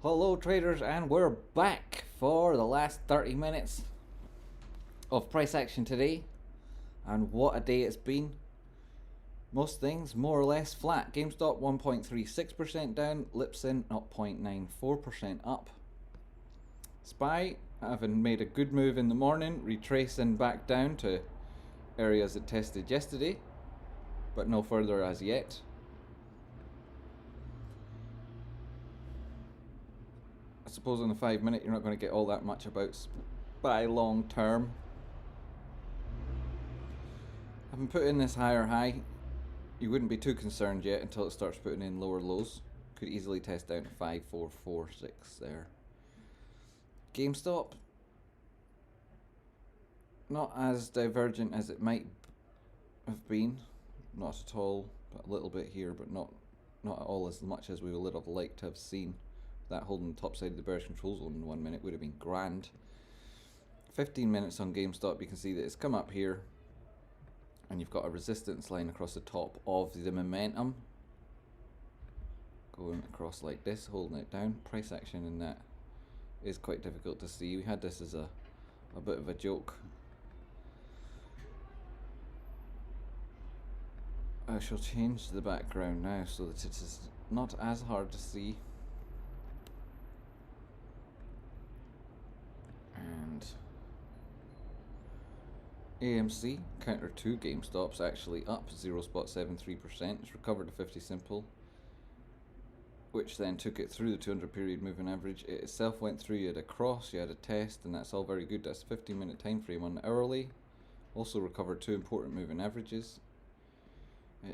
Hello traders, and we're back for the last 30 minutes of price action today. And what a day it's been. Most things more or less flat. GameStop 1.36% down, LPSN 0.94% up. SPY having made a good move in the morning, retracing back down to areas it tested yesterday, but no further as yet. I suppose on the 5 minute you're not going to get all that much about SPY long term. Having put in this higher high, you wouldn't be too concerned yet until it starts putting in lower lows. Could easily test down to 5446 there. GameStop, not as divergent as it might have been. Not at all, but a little bit here, but not at all as much as we would have liked to have seen. That holding the top side of the bearish control zone in 1 minute would have been grand. 15 minutes on GameStop, you can see that it's come up here, and you've got a resistance line across the top of the momentum going across like this, holding it down. Price action in that is quite difficult to see. We had this as a bit of a joke. I shall change the background now so that it is not as hard to see. And AMC, counter to GameStop's actually up 0.73%. It's recovered to 50 simple, which then took it through the 200 period moving average. It itself went through, you had a cross, you had a test, and that's all very good. That's 15 minute time frame on the hourly. Also recovered two important moving averages.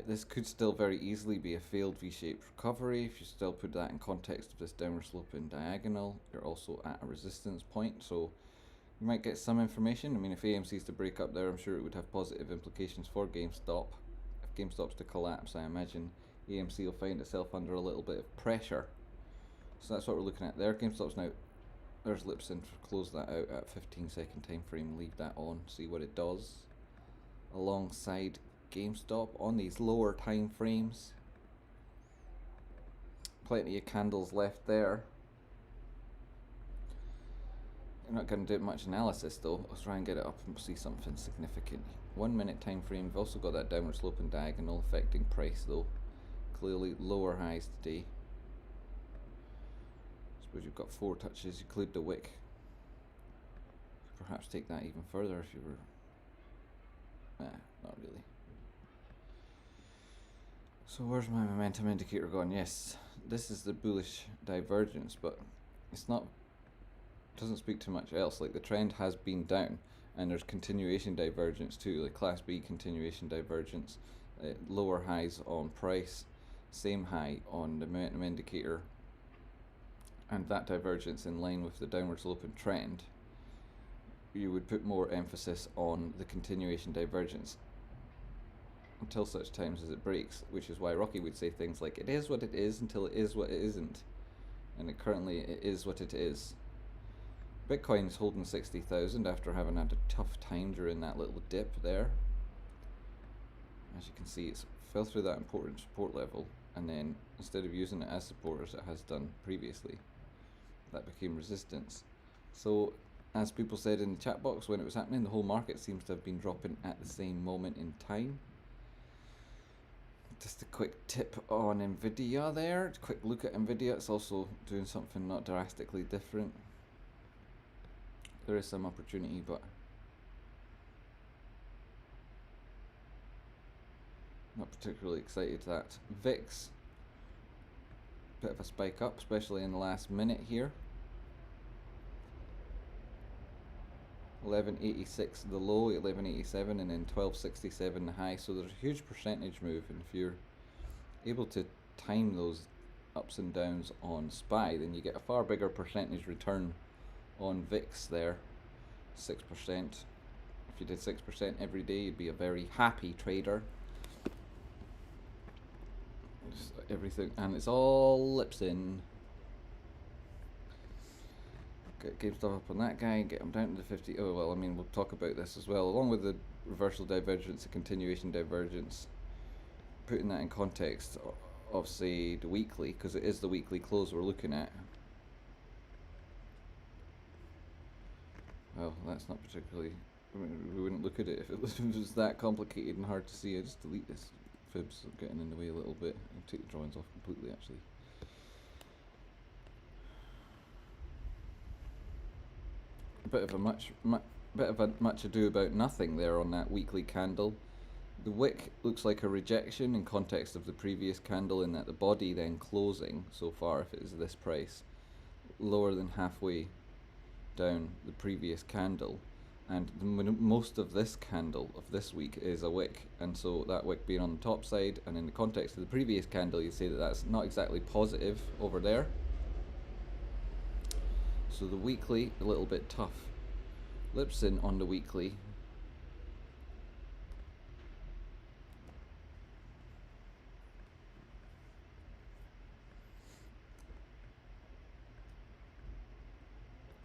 This could still very easily be a failed V-shaped recovery. If you still put that in context of this downward sloping diagonal, you're also at a resistance point, so you might get some information. I mean, if AMC is to break up there, I'm sure it would have positive implications for GameStop. If GameStop's to collapse, I imagine AMC will find itself under a little bit of pressure. So that's what we're looking at there. GameStop's now, there's LPSN, close that out at 15-second time frame, leave that on, see what it does. Alongside GameStop on these lower time frames. Plenty of candles left there. You're not going to do much analysis though. Let's try and get it up and see something significant. 1 minute time frame. We've also got that downward sloping diagonal affecting price though. Clearly lower highs today. Suppose you've got 4 touches. You include the wick. Perhaps take that even further if you were. Not really. So where's my momentum indicator gone? Yes, this is the bullish divergence, but it's not, doesn't speak to much else. Like the trend has been down, and there's continuation divergence too, like class B continuation divergence, lower highs on price, same high on the momentum indicator, and that divergence in line with the downward sloping trend. You would put more emphasis on the continuation divergence until such times as it breaks, which is why Rocky would say things like, it is what it is until it is what it isn't. And currently it is what it is. Bitcoin's holding 60,000 after having had a tough time during that little dip there. As you can see, it fell through that important support level, and then instead of using it as support as it has done previously, that became resistance. So as people said in the chat box when it was happening, the whole market seems to have been dropping at the same moment in time. Just a quick tip on Nvidia there, quick look at Nvidia. It's also doing something not drastically different. There is some opportunity, but not particularly excited that. VIX, bit of a spike up, especially in the last minute here. 1186 the low, 1187, and then 1267 the high. So there's a huge percentage move, and if you're able to time those ups and downs on SPY, then you get a far bigger percentage return on VIX there. 6%. If you did 6% every day, you'd be a very happy trader. Just everything, and it's all LPSN. Get GameStop up on that guy, get him down to the 50. Oh well, I mean, we'll talk about this as well, along with the reversal divergence, the continuation divergence. Putting that in context of say the weekly, because it is the weekly close we're looking at. Well, that's not particularly. I mean, we wouldn't look at it if it was that complicated and hard to see. I just delete this. Fibs are getting in the way a little bit. I'll take the drawings off completely, actually. A bit of a much ado about nothing there on that weekly candle. The wick looks like a rejection in context of the previous candle, in that the body then closing so far, if it is this price, lower than halfway down the previous candle, and most of this candle of this week is a wick, and so that wick being on the top side, and in the context of the previous candle, you say that that's not exactly positive over there. So the weekly, a little bit tough. LPSN on the weekly.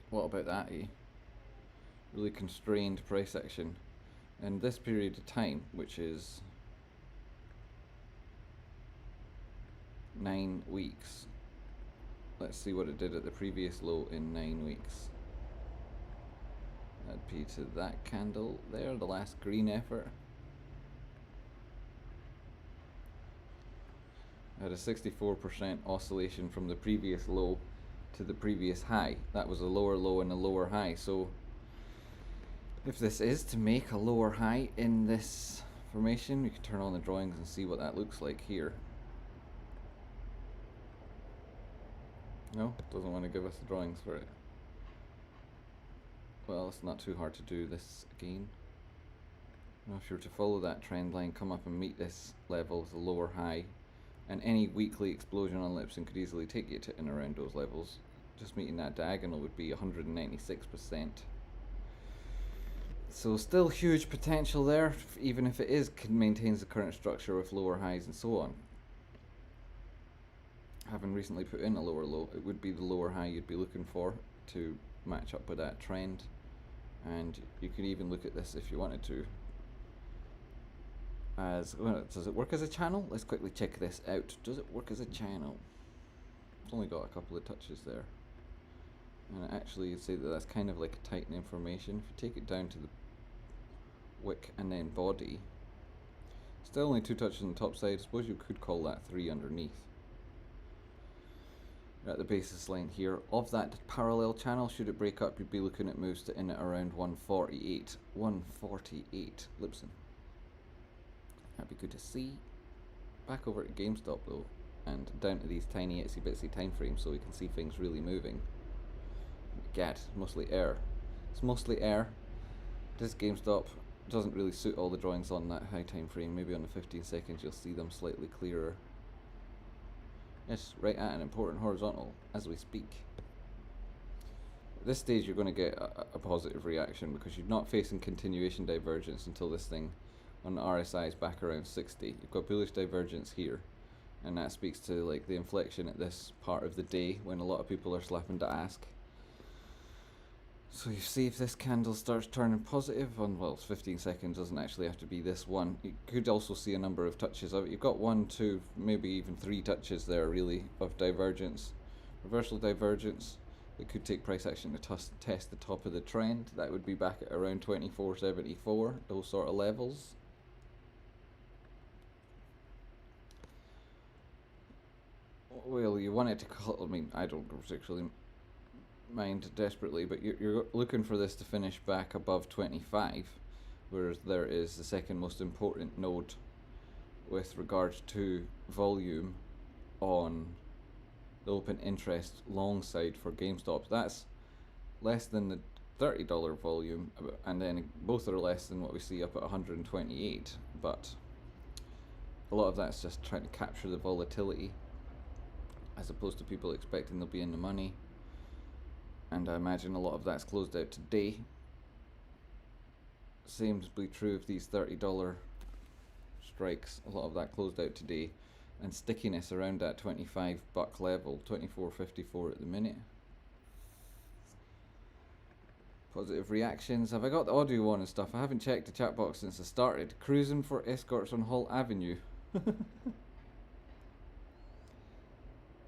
What about that, eh? Really constrained price action. And this period of time, which is 9 weeks. Let's see what it did at the previous low in 9 weeks. That'd be to that candle there, the last green effort. Had a 64% oscillation from the previous low to the previous high. That was a lower low and a lower high. So if this is to make a lower high in this formation, we can turn on the drawings and see what that looks like here. No, doesn't want to give us the drawings for it. Well, it's not too hard to do this again. Now, if you were to follow that trend line, come up and meet this level, the lower high, and any weekly explosion on LPSN could easily take you to and around those levels. Just meeting that diagonal would be 196%. So still huge potential there, even if it maintains the current structure with lower highs and so on. Having recently put in a lower low, it would be the lower high you'd be looking for to match up with that trend. And you could even look at this if you wanted to. Well, does it work as a channel? Let's quickly check this out. Does it work as a channel? It's only got a couple of touches there. And actually, you'd say that that's kind of like a tightening formation. If you take it down to the wick and then body, still only 2 touches on the top side. I suppose you could call that 3 underneath. At the basis line here of that parallel channel, should it break up, you'd be looking at moves to in at around 148. 148 LPSN. That'd be good to see. Back over at GameStop though, and down to these tiny itsy bitsy time frames so we can see things really moving. Gad, mostly air. It's mostly air. This GameStop doesn't really suit all the drawings on that high time frame. Maybe on the 15 seconds you'll see them slightly clearer. Yes, right at an important horizontal as we speak. At this stage you're going to get a positive reaction because you're not facing continuation divergence until this thing on the RSI is back around 60. You've got bullish divergence here, and that speaks to like the inflection at this part of the day when a lot of people are slapping to ask. So you see if this candle starts turning positive on, well, 15 seconds, doesn't actually have to be this one. You could also see a number of touches of it. You've got 1, 2, maybe even 3 touches there really of divergence. Reversal divergence. It could take price action to test the top of the trend. That would be back at around 24.74, those sort of levels. Well, you want it to call, I mean, I don't particularly mind desperately, but you're looking for this to finish back above 25, whereas there is the second most important node with regards to volume on the open interest long side for GameStop. That's less than the $30 volume, and then both are less than what we see up at 128, but a lot of that's just trying to capture the volatility as opposed to people expecting they'll be in the money. And I imagine a lot of that's closed out today. Same to be true of these $30 strikes. A lot of that closed out today. And stickiness around that 25 buck level, 24.54 at the minute. Positive reactions. Have I got the audio on and stuff? I haven't checked the chat box since I started. Cruising for escorts on Hall Avenue.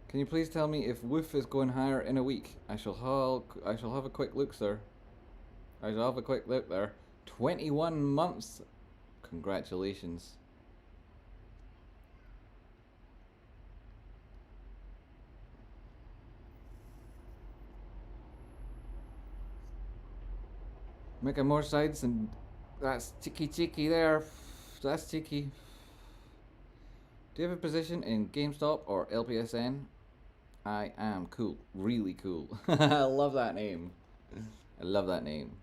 Can you please tell me if Woof is going higher in a week? I shall have a quick look, sir. I shall have a quick look there. 21 months. Congratulations. Making more sides, and that's cheeky there. That's cheeky. Do you have a position in GameStop or LPSN? I am cool. Really cool. I love that name. I love that name.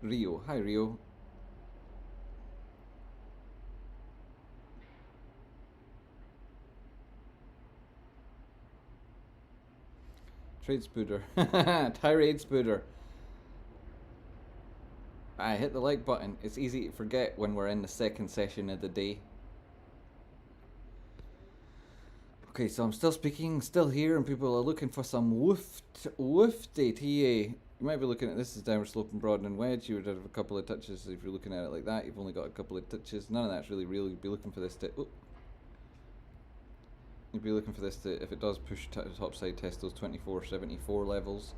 Rio. Hi, Rio. Trade Spooder. Tirade Spooder. I hit the like button. It's easy to forget when we're in the second session of the day. Okay, so I'm still speaking, still here, and people are looking for some woofty TA. You might be looking at this as downward sloping broadening wedge. You would have a couple of touches if you're looking at it like that. You've only got a couple of touches. None of that's really real. You'd be looking for this to. Oh, you'd be looking for this to, if it does push top side, test those 2474 levels,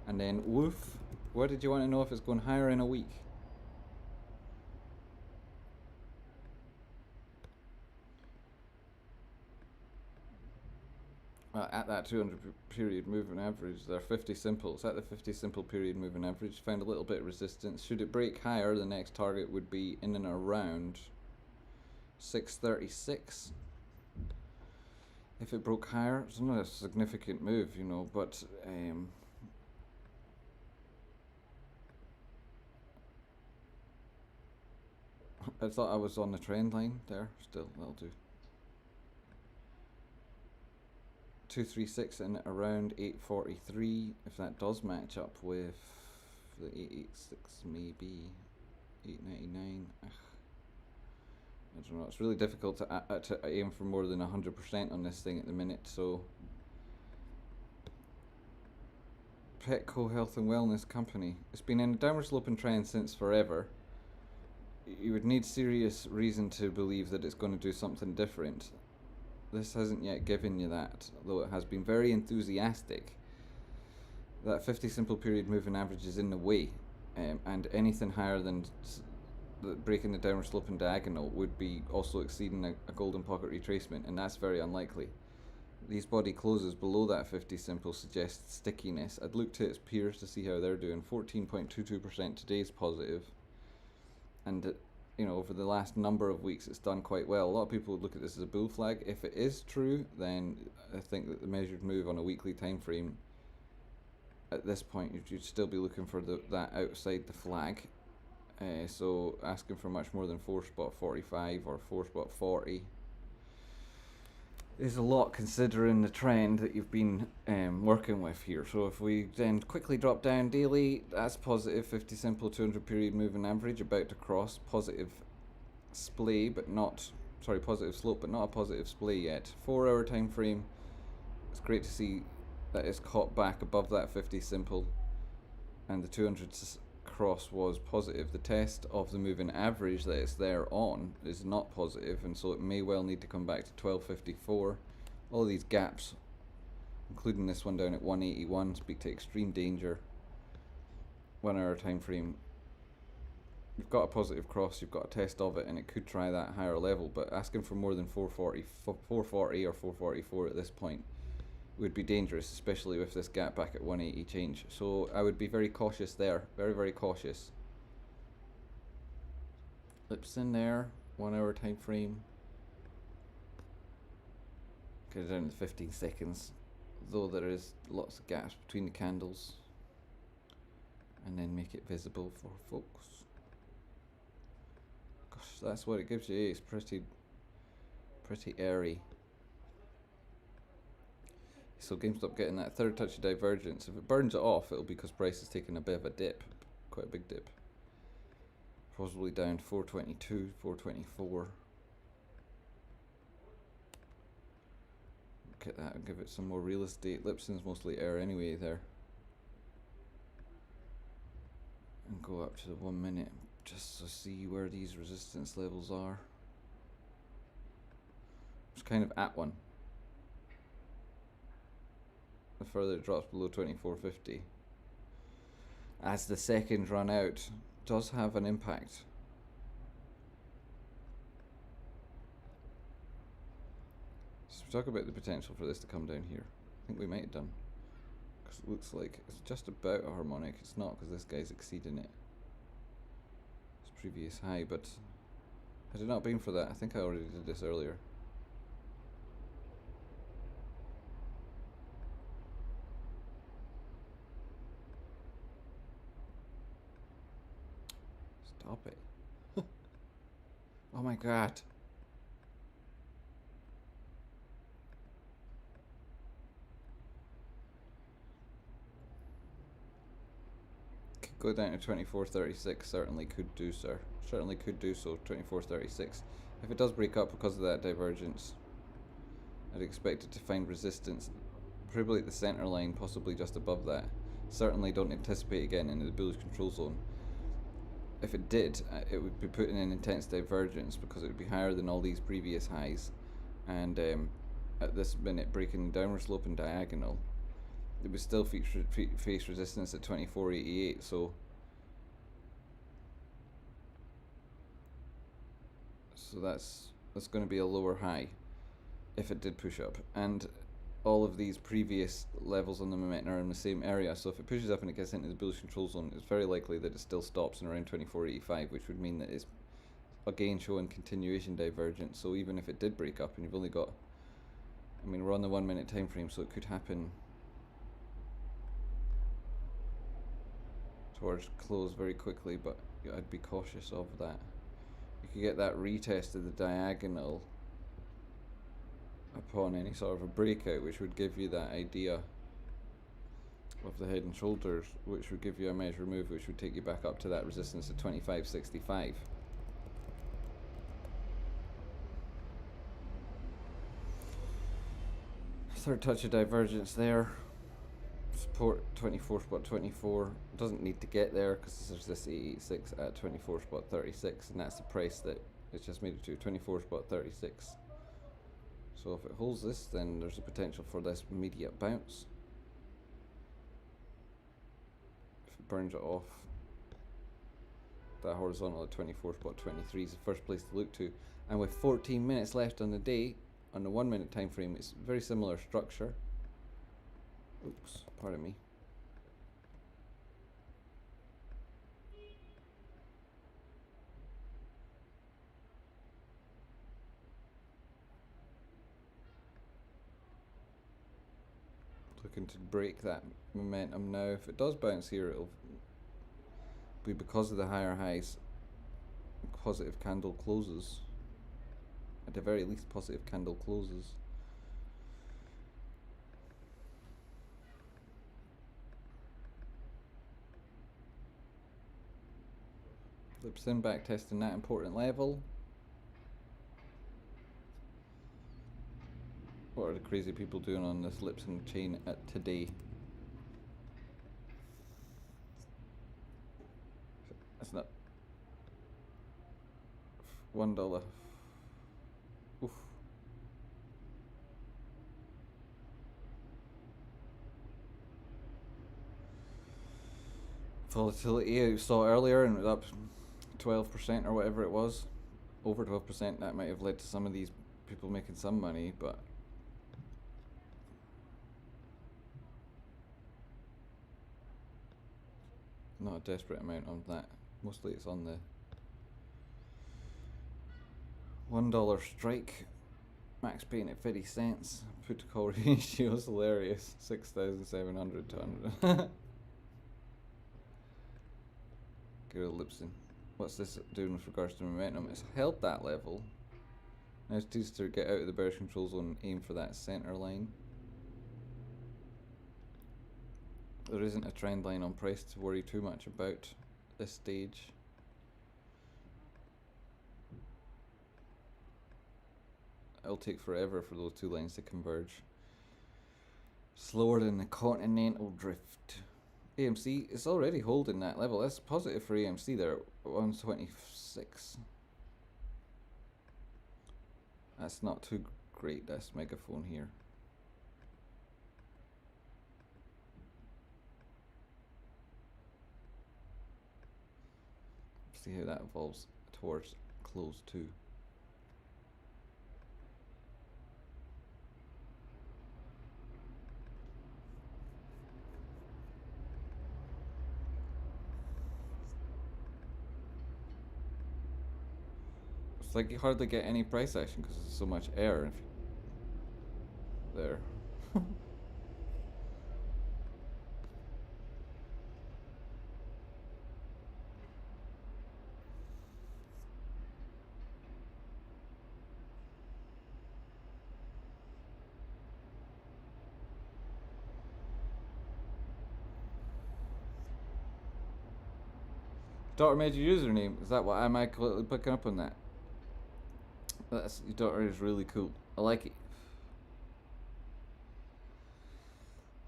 and then woof. What did you want to know if it's going higher in a week? At that 200 period moving average, there 50 simple. It's at the 50 simple period moving average. Found a little bit of resistance. Should it break higher, the next target would be in and around 636. If it broke higher, it's not a significant move, you know, but I thought I was on the trend line there. Still, that'll do. 236 and around 843. If that does match up with the 886, maybe 899. I don't know. It's really difficult to aim for more than 100% on this thing at the minute. So, Petco Health and Wellness Company. It's been in a downward sloping trend since forever. You would need serious reason to believe that it's going to do something different. This hasn't yet given you that, though it has been very enthusiastic. That 50 simple period moving average is in the way, and anything higher than breaking the downward sloping diagonal would be also exceeding a golden pocket retracement, and that's very unlikely. These body closes below that 50 simple suggest stickiness. I'd look to its peers to see how they're doing. 14.22% today's positive, and you know, over the last number of weeks it's done quite well. A lot of people would look at this as a bull flag. If it is true, then I think that the measured move on a weekly time frame at this point, you'd still be looking for that outside the flag. So asking for much more than 4 spot 45 or 4 spot 40 is a lot considering the trend that you've been working with here. So if we then quickly drop down daily, that's positive 50 simple 200 period moving average about to cross. Positive splay, but not, sorry, positive slope, but not a positive splay yet. 4 hour time frame. It's great to see that it's caught back above that 50 simple, and the 200 cross was positive. The test of the moving average that it's there on is not positive, and so it may well need to come back to 1254. All of these gaps, including this one down at 181, speak to extreme danger. 1 hour time frame. You've got a positive cross, you've got a test of it, and it could try that higher level, but asking for more than 440 or 444 at this point would be dangerous, especially with this gap back at 180 change. So I would be very cautious there, very cautious. Lips in there, 1 hour time frame. Get it down to 15 seconds, though there is lots of gaps between the candles, and then make it visible for folks. Gosh, that's what it gives you. It's pretty airy. So GameStop getting that third touch of divergence. If it burns it off, it'll be because price is taking a bit of a dip, quite a big dip. Possibly down to 422, 424. Look at that and give it some more real estate. Lipson's mostly air anyway there. go up to the 1 minute just to see where these resistance levels are. It's kind of at one. The further it drops below 24.50, as the seconds run out, does have an impact. So we talk about the potential for this to come down here. I think we might have done, because it looks like it's just about a harmonic. It's not, because this guy's exceeding it, its previous high. But had it not been for that, I think I already did this earlier. Stop it. Oh my god. Could go down to 24.36, certainly could do, sir. Certainly could do so, 24.36. If it does break up because of that divergence, I'd expect it to find resistance, probably at the center line, possibly just above that. Certainly don't anticipate again into the bullish control zone. If it did, it would be putting in intense divergence, because it would be higher than all these previous highs, and at this minute breaking downward slope and diagonal, it would still face resistance at 24.88. So that's going to be a lower high if it did push up, and all of these previous levels on the momentum are in the same area. So if it pushes up and it gets into the bullish control zone, it's very likely that it still stops in around 24.85, which would mean that it's again showing continuation divergence. So even if it did break up, and you've only got, I mean, we're on the 1 minute time frame, so it could happen towards close very quickly, but I'd be cautious of that. You could get that retest of the diagonal upon any sort of a breakout, which would give you that idea of the head and shoulders, which would give you a measure move, which would take you back up to that resistance at 25.65. Third touch of divergence there. Support 24.24. Doesn't need to get there, because there's this 886 at 24.36, and that's the price that it's just made it to, 24.36. So if it holds this, then there's a potential for this immediate bounce. If it burns it off, that horizontal at 24.23 is the first place to look to. And with 14 minutes left on the day, on the 1 minute time frame, it's very similar structure. Oops, pardon me. Looking to break that momentum now. If it does bounce here, it'll be because of the higher highs. Positive candle closes. At the very least, positive candle closes. LPSN back testing that important level. What are the crazy people doing on this LPSN chain at today? That's not $1. Oof. Volatility you saw earlier, and it was up 12% or whatever it was, over 12%. That might have led to some of these people making some money, but not a desperate amount on that. Mostly it's on the $1 strike. Max paying at 50 cents. Put to call ratio is hilarious. 6,700 to 100. Good old LPSN. What's this doing with regards to momentum? It's held that level. Now it needs to get out of the bearish control zone and aim for that center line. There isn't a trend line on price to worry too much about this stage. It'll take forever for those two lines to converge. Slower than the continental drift. AMC is already holding that level. That's positive for AMC there at 126. That's not too great. That's megaphone here. See how that evolves towards close too. It's like you hardly get any price action because there's so much air there. Daughter made your username. Is that what I'm accurately picking up on that? That's, your daughter is really cool. I like it.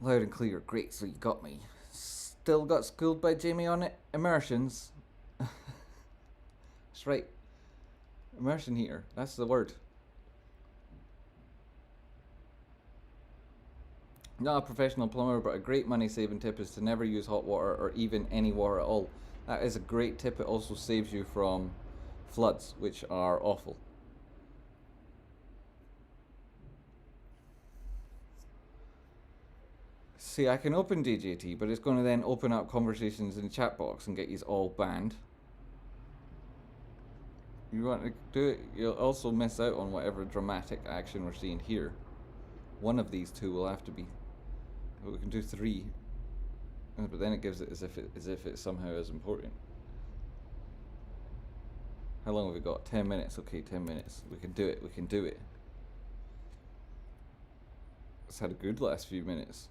Loud and clear. Great, so you got me. Still got schooled by Jamie on it. Immersions. That's right. Immersion heater. That's the word. Not a professional plumber, but a great money saving tip is to never use hot water or even any water at all. That is a great tip. It also saves you from floods, which are awful. See, I can open DJT, but it's going to then open up conversations in the chat box and get you all banned. You want to do it, you'll also miss out on whatever dramatic action we're seeing here. One of these two will have to be. We can do 3, but then it gives it as if it somehow is important. How long have we got? 10 minutes. Okay, 10 minutes. We can do it. We can do it. It's had a good last few minutes.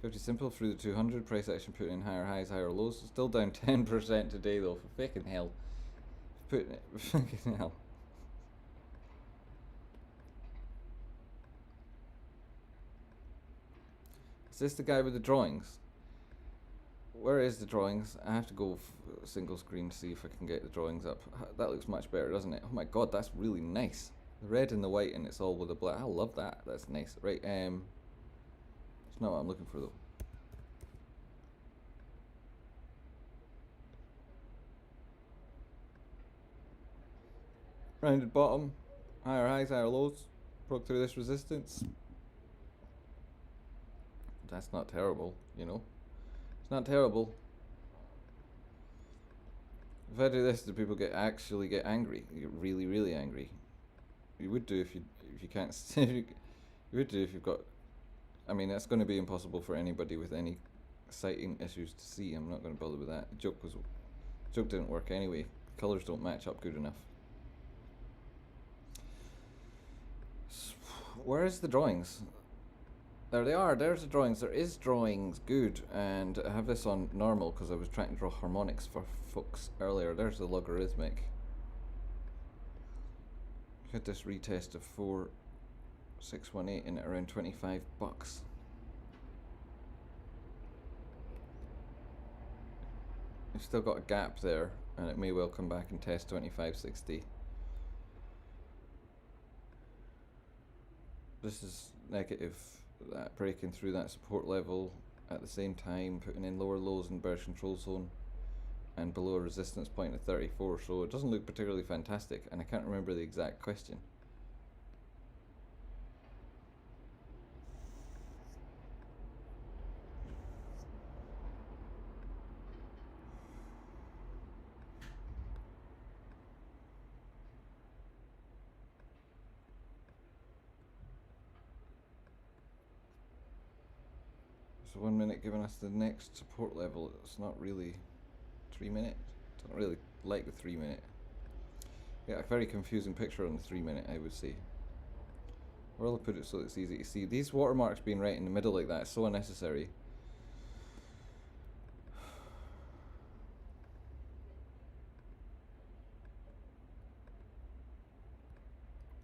50 simple through the 200. Price action putting in higher highs, higher lows. Still down 10% today though. For fucking hell. Putting it. Fucking hell. Is this the guy with the drawings? Where is the drawings? I have to go single screen to see if I can get the drawings up. That looks much better, doesn't it? Oh my god, that's really nice. The red and the white and it's all with the black. I love that. That's nice. Right, it's not what I'm looking for though. Rounded bottom, higher highs, higher lows. Broke through this resistance. That's not terrible, you know. It's not terrible. If I do this, do people actually get angry? You get really, really angry. You would do if you can't. You would do if you've got. I mean, that's going to be impossible for anybody with any sighting issues to see. I'm not going to bother with that. The joke didn't work anyway. Colors don't match up good enough. Where's the drawings? There they are. There's the drawings. There is drawings. Good. And I have this on normal because I was trying to draw harmonics for folks earlier. There's the logarithmic. Had this retest of 4618 in at around $25. We've still got a gap there, and it may well come back and test 2560. This is negative. That breaking through that support level at the same time, putting in lower lows in bearish control zone and below a resistance point at 34, so it doesn't look particularly fantastic, and I can't remember the exact question. So 1 minute giving us the next support level. It's not really 3 minute. Don't really like the 3 minute. Yeah, a very confusing picture on the 3 minute, I would say. Or I'll put it so it's easy to see. These watermarks being right in the middle like that is so unnecessary.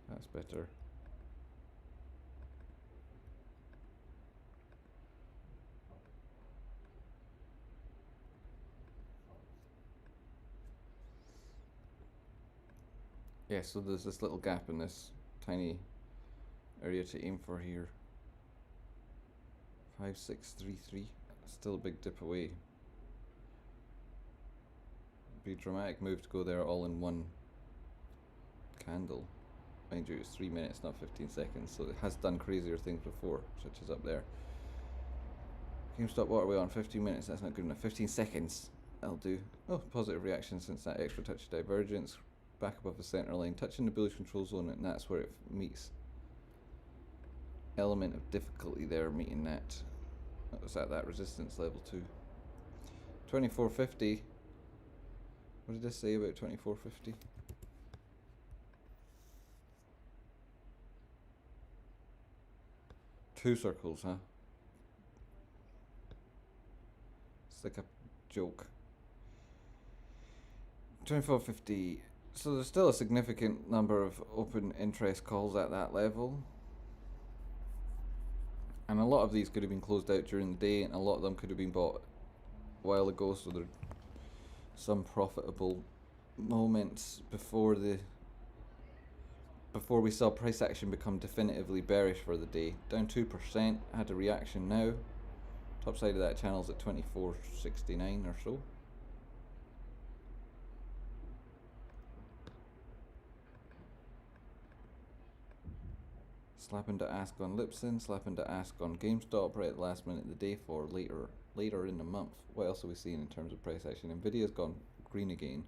That's better. Yeah, so there's this little gap in this tiny area to aim for here. 5633. Still a big dip away. Be a dramatic move to go there all in one candle. Mind you, it's 3 minutes, not 15 seconds, so it has done crazier things before, such as up there. GameStop, what are we on? 15 minutes, that's not good enough. 15 seconds, that'll do. Oh, positive reaction since that extra touch of divergence. Back above the center line, touching the bullish control zone, and that's where it meets. Element of difficulty there, meeting that. That was at that resistance level too. 2450. What did this say about 2450? Two circles, huh? It's like a joke. 2450. So there's still a significant number of open interest calls at that level. And a lot of these could have been closed out during the day, and a lot of them could have been bought a while ago, so there are some profitable moments before we saw price action become definitively bearish for the day. Down 2%, had a reaction now. Top side of that channel's at 2469 or so. Slapping to ask on LPSN, slapping to ask on GameStop right at the last minute of the day for later in the month. What else are we seeing in terms of price action? Nvidia's gone green again.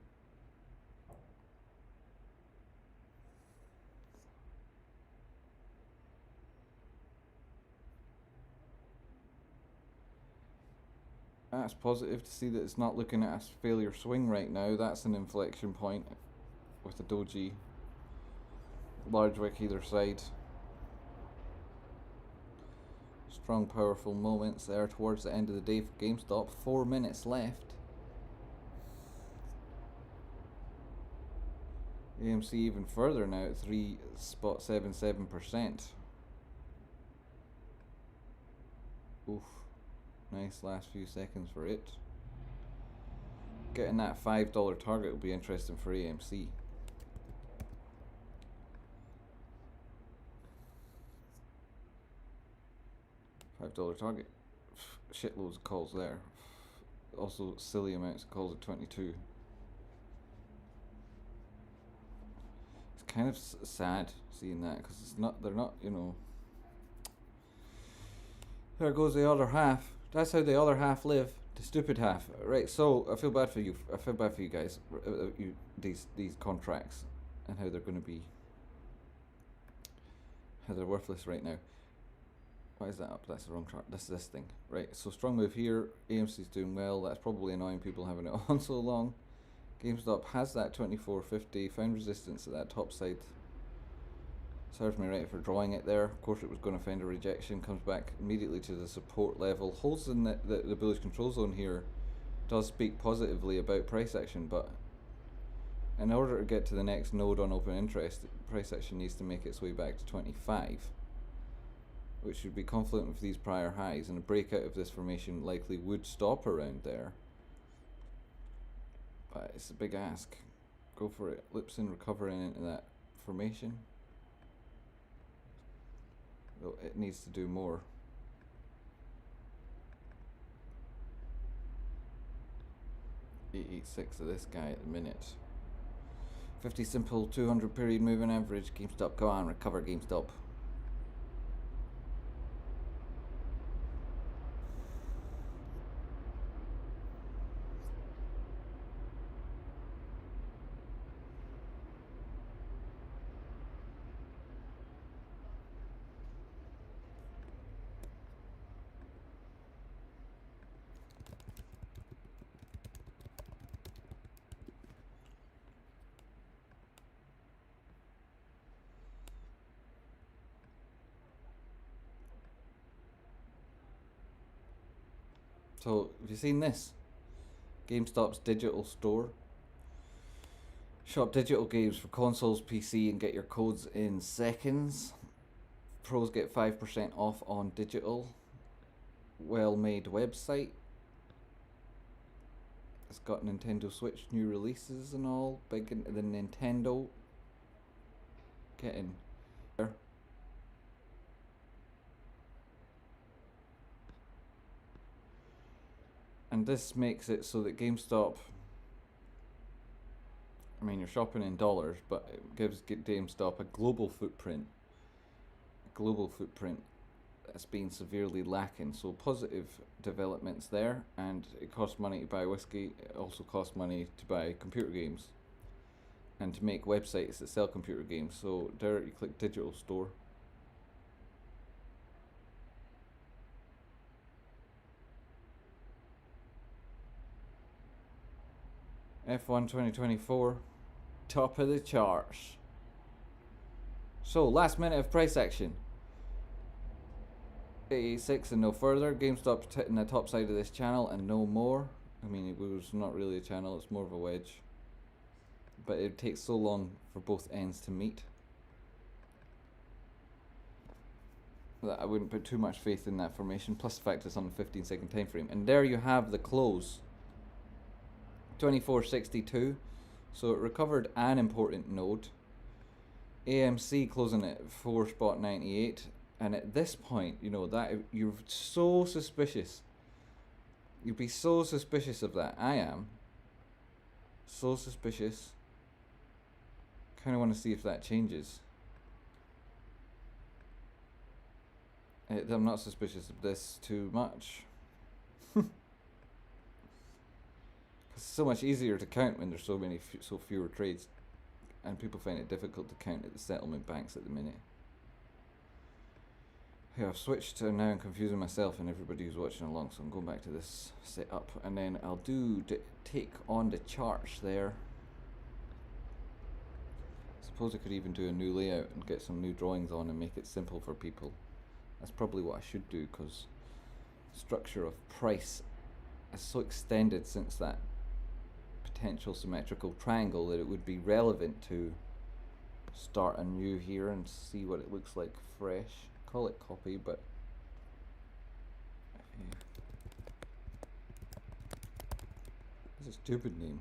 That's positive to see that it's not looking at a failure swing right now. That's an inflection point with a doji large wick either side. Strong, powerful moments there towards the end of the day for GameStop. 4 minutes left. AMC even further now at 3.77%. Oof. Nice last few seconds for it. Getting that $5 target will be interesting for AMC. $5 target. Shitloads of calls there. Also silly amounts of calls at 22. It's kind of sad seeing that, because they're not, you know. There goes the other half. That's how the other half live. The stupid half. Right, so I feel bad for you. I feel bad for you guys. These contracts and how they're going to be, how they're worthless right now. Why is that up? That's the wrong chart. This thing. Right, so strong move here. AMC's doing well. That's probably annoying people having it on so long. GameStop has that 2450. Found resistance at that top side. Serves me right for drawing it there. Of course it was going to find a rejection. Comes back immediately to the support level. Holds in the bullish control zone here. Does speak positively about price action, but in order to get to the next node on open interest, price action needs to make its way back to 25. Which should be confluent with these prior highs, and a breakout of this formation likely would stop around there. But it's a big ask. Go for it. LPSN recovering into that formation. Though it needs to do more. $886 of this guy at the minute. 50 simple 200 period moving average. GameStop, go on, recover GameStop. So, have you seen this? GameStop's digital store. Shop digital games for consoles, PC, and get your codes in seconds. Pros get 5% off on digital. Well-made website. It's got Nintendo Switch new releases and all. Big into the Nintendo. getting there. And this makes it so that GameStop, I mean, you're shopping in dollars, but it gives GameStop a global footprint. That's been severely lacking. So positive developments there, and it costs money to buy whiskey. It also costs money to buy computer games and to make websites that sell computer games. So there you click digital store. F1 2024, top of the charts. So last minute of price action. 86 and no further. GameStop hitting the top side of this channel and no more. I mean, it was not really a channel, it's more of a wedge. But it takes so long for both ends to meet that I wouldn't put too much faith in that formation, plus the fact it's on a 15-second time frame. And there you have the close. 24.62. So it recovered an important node. AMC closing at 4.98. And at this point, you know, that you're so suspicious. You'd be so suspicious of that. I am. So suspicious. Kind of want to see if that changes. I'm not suspicious of this too much. It's so much easier to count when there's so fewer trades, and people find it difficult to count at the settlement banks at the minute. Hey, I've switched to now. I'm confusing myself and everybody who's watching along, so I'm going back to this setup, and then I'll take on the charts there. Suppose I could even do a new layout and get some new drawings on and make it simple for people. That's probably what I should do, because structure of price is so extended since that potential symmetrical triangle that it would be relevant to start anew here and see what it looks like fresh. Call it copy, but it's a stupid name.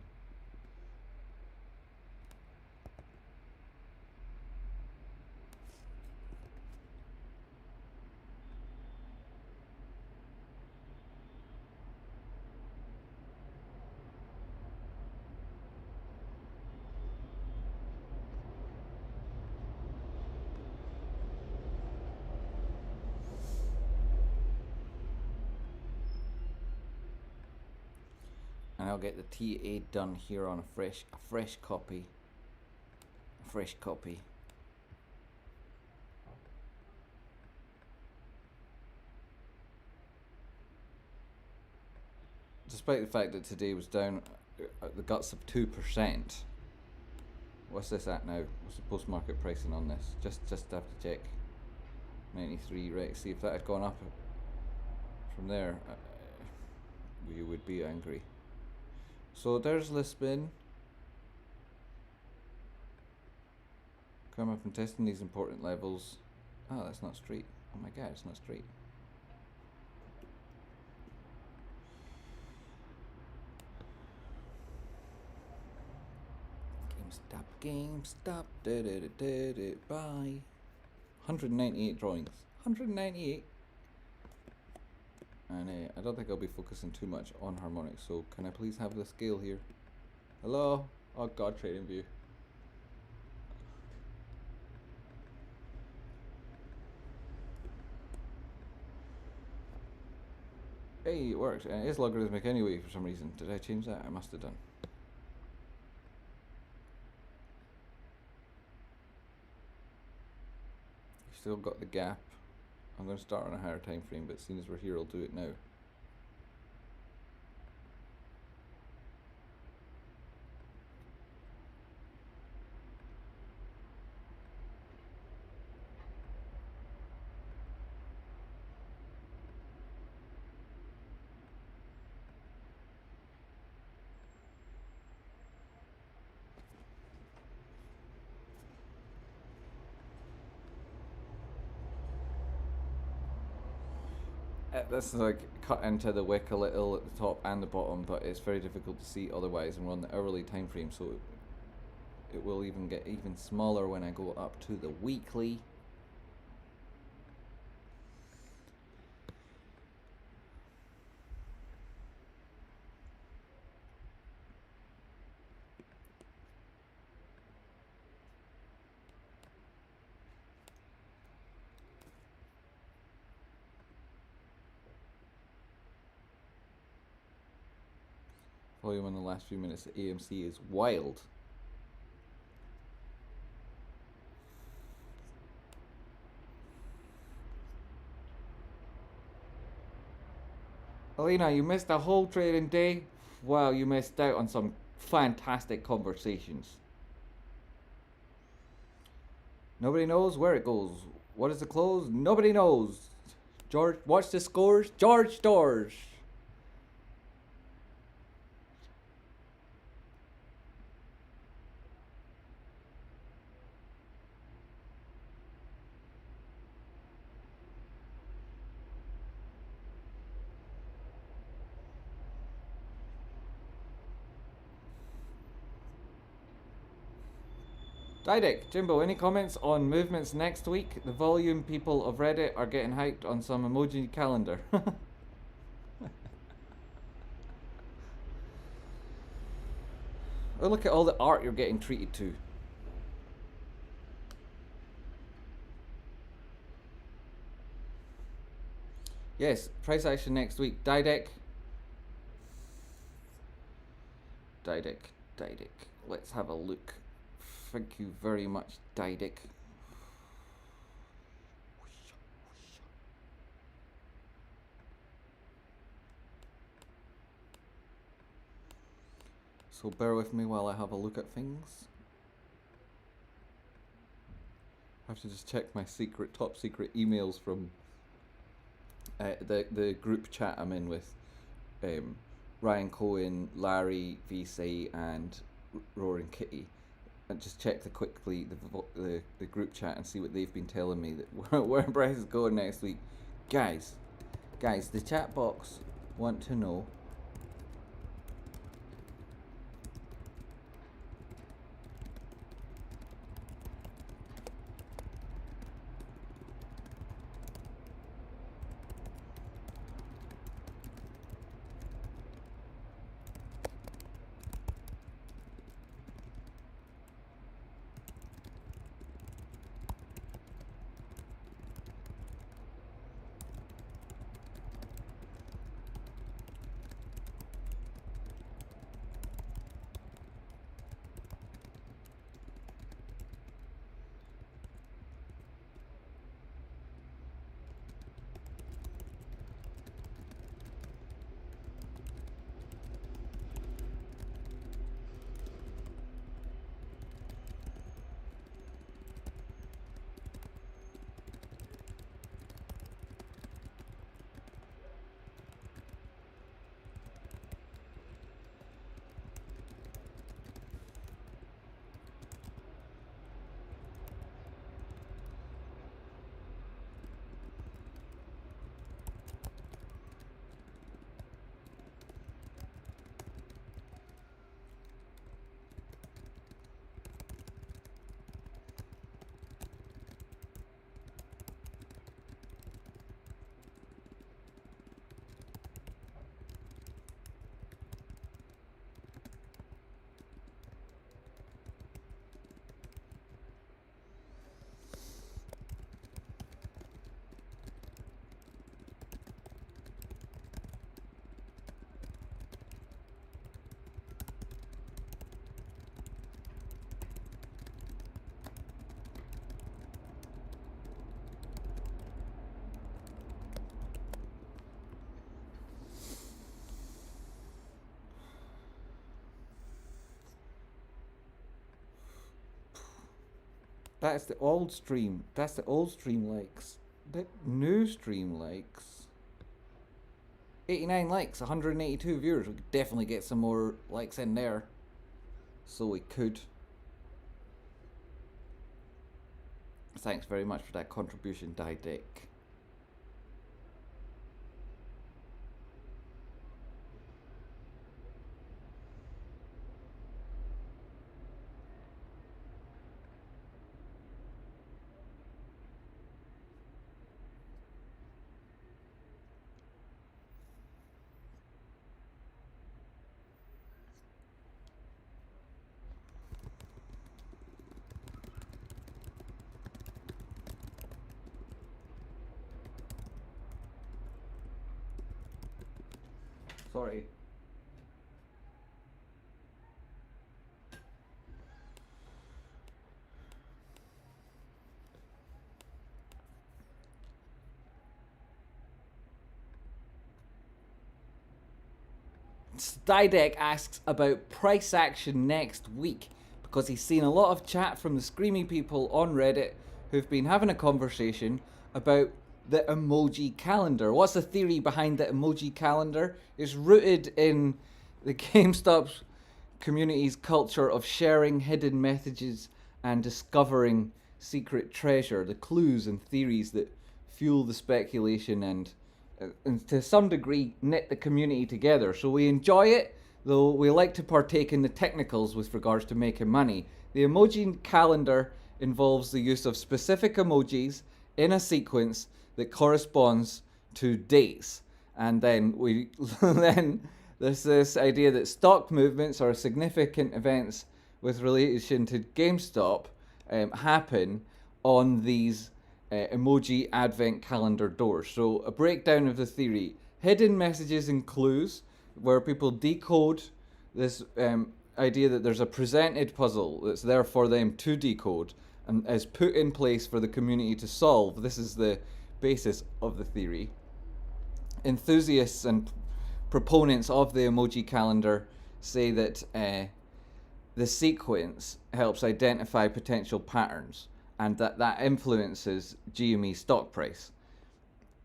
And I'll get the TA done here on a fresh copy. A fresh copy. Despite the fact that today was down at the guts of 2%. What's this at now? What's the post-market pricing on this? Just have to check. 93, right? See if that had gone up from there, you would be angry. So there's Lisbon. Come up and testing these important levels. Oh, that's not straight. Oh my god, it's not straight. GameStop, bye. 198 drawings. 198. And I don't think I'll be focusing too much on harmonics, so can I please have the scale here? Hello? Oh god, trading view. Hey, it works. And it is logarithmic anyway for some reason. Did I change that? I must have done. Still got the gap. I'm going to start on a higher time frame, but seeing as we're here, I'll do it now. This is like cut into the wick a little at the top and the bottom, but it's very difficult to see otherwise, and we're on the hourly time frame, so it will even get even smaller when I go up to the weekly. Volume in the last few minutes at AMC is wild. Alina, you missed a whole trading day. Wow, you missed out on some fantastic conversations. Nobody knows where it goes. What is the close? Nobody knows. George, watch the scores. George Stores. Didic, Jimbo, any comments on movements next week? The volume people of Reddit are getting hyped on some emoji calendar. Oh, look at all the art you're getting treated to. Yes, price action next week. Didic. Let's have a look. Thank you very much, Didic. So bear with me while I have a look at things. I have to just check my top secret emails from the group chat I'm in with Ryan Cohen, Larry, VC, and Roaring Kitty. And just check quickly the group chat and see what they've been telling me that where Bryce is going next week. Guys, the chat box want to know. That's the old stream. That's the old stream likes. The new stream likes. 89 likes, 182 viewers. We could definitely get some more likes in there. So we could. Thanks very much for that contribution, Didic. Sorry. Stydek asks about price action next week because he's seen a lot of chat from the Screamy people on Reddit who've been having a conversation about the emoji calendar. What's the theory behind the emoji calendar? It's rooted in the GameStop community's culture of sharing hidden messages and discovering secret treasure, the clues and theories that fuel the speculation and to some degree knit the community together. So we enjoy it, though we like to partake in the technicals with regards to making money. The emoji calendar involves the use of specific emojis in a sequence that corresponds to dates. And then then there's this idea that stock movements or significant events with relation to GameStop happen on these emoji advent calendar doors. So a breakdown of the theory: hidden messages and clues, where people decode this idea that there's a presented puzzle that's there for them to decode and is put in place for the community to solve. This is the basis of the theory. Enthusiasts and proponents of the emoji calendar say that the sequence helps identify potential patterns and that influences GME stock price.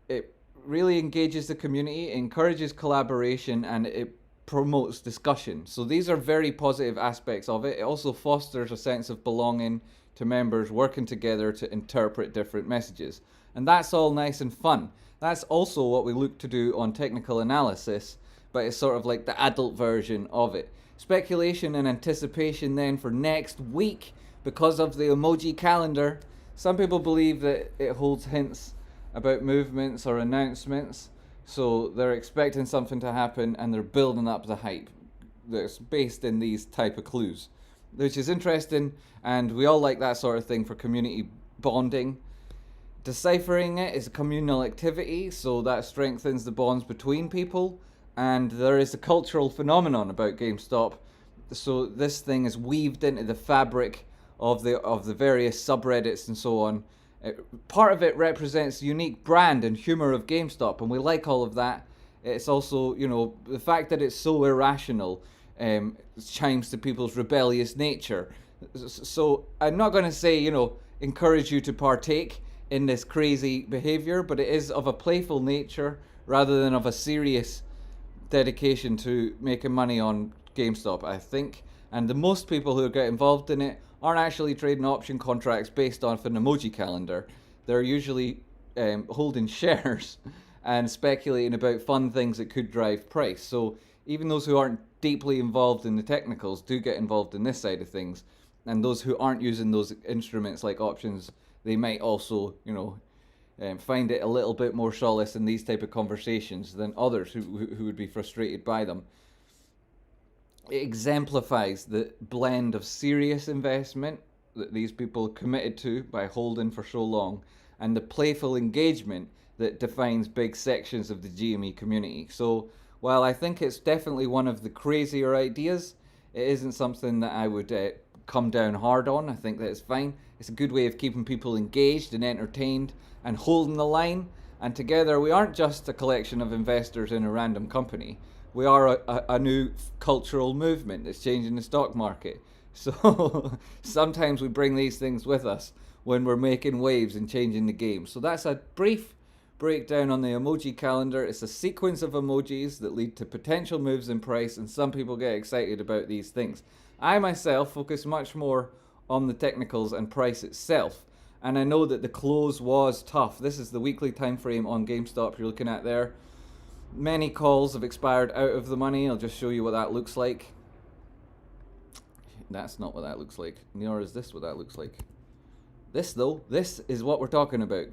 It really engages the community, encourages collaboration, and it promotes discussion. So these are very positive aspects of it. It also fosters a sense of belonging to members working together to interpret different messages. And that's all nice and fun. That's also what we look to do on technical analysis, but it's sort of like the adult version of it. Speculation and anticipation then for next week because of the emoji calendar. Some people believe that it holds hints about movements or announcements, so they're expecting something to happen and they're building up the hype that's based in these type of clues, which is interesting, and we all like that sort of thing for community bonding. Deciphering it is a communal activity, so that strengthens the bonds between people, and there is a cultural phenomenon about GameStop, so this thing is weaved into the fabric of the various subreddits and so on. Part of it represents the unique brand and humor of GameStop, and we like all of that. It's also, you know, the fact that it's so irrational chimes to people's rebellious nature. So I'm not going to say, you know, encourage you to partake in this crazy behavior, but it is of a playful nature rather than of a serious dedication to making money on GameStop, I think. And the most people who get involved in it aren't actually trading option contracts based off an emoji calendar. They're usually holding shares and speculating about fun things that could drive price. So even those who aren't deeply involved in the technicals do get involved in this side of things. And those who aren't using those instruments like options, they might also, you know, find it a little bit more solace in these type of conversations than others who would be frustrated by them. It exemplifies the blend of serious investment that these people committed to by holding for so long, and the playful engagement that defines big sections of the GME community. So while I think it's definitely one of the crazier ideas, it isn't something that I would come down hard on. I think that it's fine. It's a good way of keeping people engaged and entertained and holding the line. And together we aren't just a collection of investors in a random company. We are a new cultural movement that's changing the stock market. So sometimes we bring these things with us when we're making waves and changing the game. So that's a brief breakdown on the emoji calendar. It's a sequence of emojis that lead to potential moves in price, and some people get excited about these things. I myself focus much more on the technicals and price itself, and I know that the close was tough. This is the weekly time frame on GameStop you're looking at there. Many calls have expired out of the money. I'll just show you what that looks like. That's not what that looks like, nor is this what that looks like. This though, this is what we're talking about.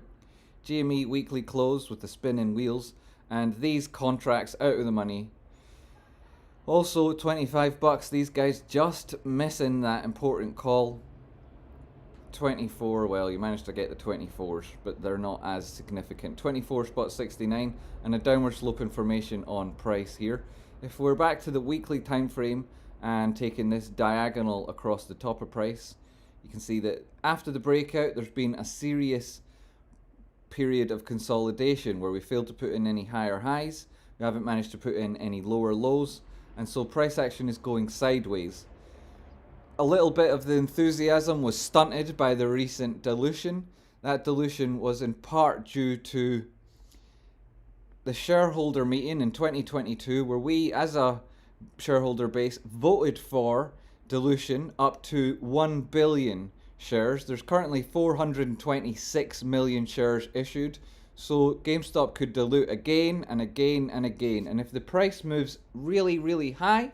GME weekly close with the spinning wheels, and these contracts out of the money. Also $25, these guys just missing that important call. 24, well, you managed to get the 24s, but they're not as significant. 24 spot 69, and a downward sloping formation on price here. If we're back to the weekly time frame and taking this diagonal across the top of price, you can see that after the breakout, there's been a serious period of consolidation where we failed to put in any higher highs. We haven't managed to put in any lower lows, and so price action is going sideways. A little bit of the enthusiasm was stunted by the recent dilution. That dilution was in part due to the shareholder meeting in 2022, where we as a shareholder base voted for dilution up to 1 billion shares. There's currently 426 million shares issued, so GameStop could dilute again and again and again. And if the price moves really, really high,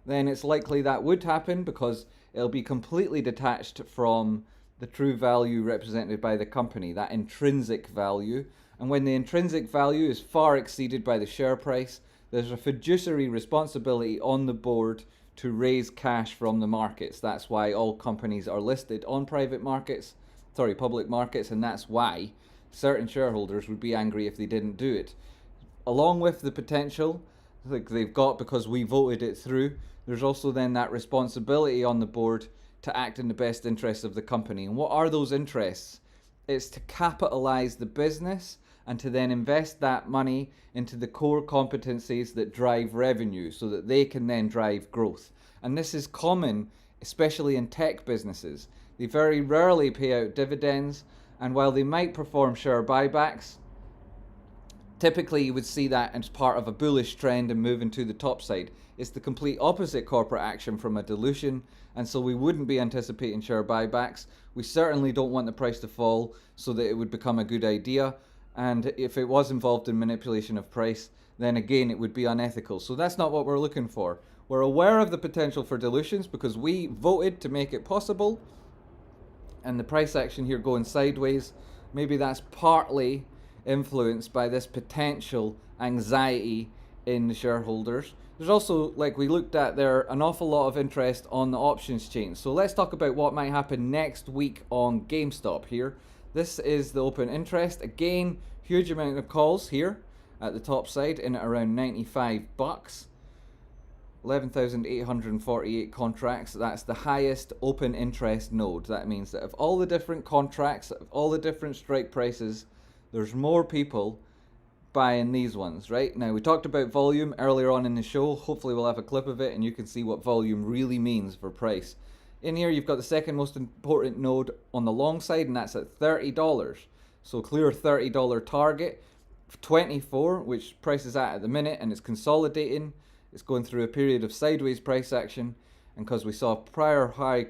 then it's likely that would happen because it'll be completely detached from the true value represented by the company, that intrinsic value. And when the intrinsic value is far exceeded by the share price, there's a fiduciary responsibility on the board to raise cash from the markets. That's why all companies are listed on public markets, and that's why certain shareholders would be angry if they didn't do it. Along with the potential like they've got because we voted it through, there's also then that responsibility on the board to act in the best interests of the company. And what are those interests? It's to capitalize the business and to then invest that money into the core competencies that drive revenue so that they can then drive growth. And this is common, especially in tech businesses. They very rarely pay out dividends, and while they might perform share buybacks, typically you would see that as part of a bullish trend and moving to the top side. It's the complete opposite corporate action from a dilution, and so we wouldn't be anticipating share buybacks. We certainly don't want the price to fall so that it would become a good idea, and if it was involved in manipulation of price, then again it would be unethical. So that's not what we're looking for. We're aware of the potential for dilutions because we voted to make it possible, and the price action here going sideways, maybe that's partly influenced by this potential anxiety in the shareholders. There's also, like we looked at there, an awful lot of interest on the options chain. So let's talk about what might happen next week on GameStop here. This is the open interest. Again, huge amount of calls here at the top side in at around 95 bucks. 11,848 contracts. That's the highest open interest node. That means that of all the different contracts, of all the different strike prices, there's more people buying these ones, right? Now, we talked about volume earlier on in the show. Hopefully we'll have a clip of it and you can see what volume really means for price. In here, you've got the second most important node on the long side, and that's at $30. So clear $30 target. 24, which price is at the minute, and it's consolidating. It's going through a period of sideways price action, and because we saw a prior high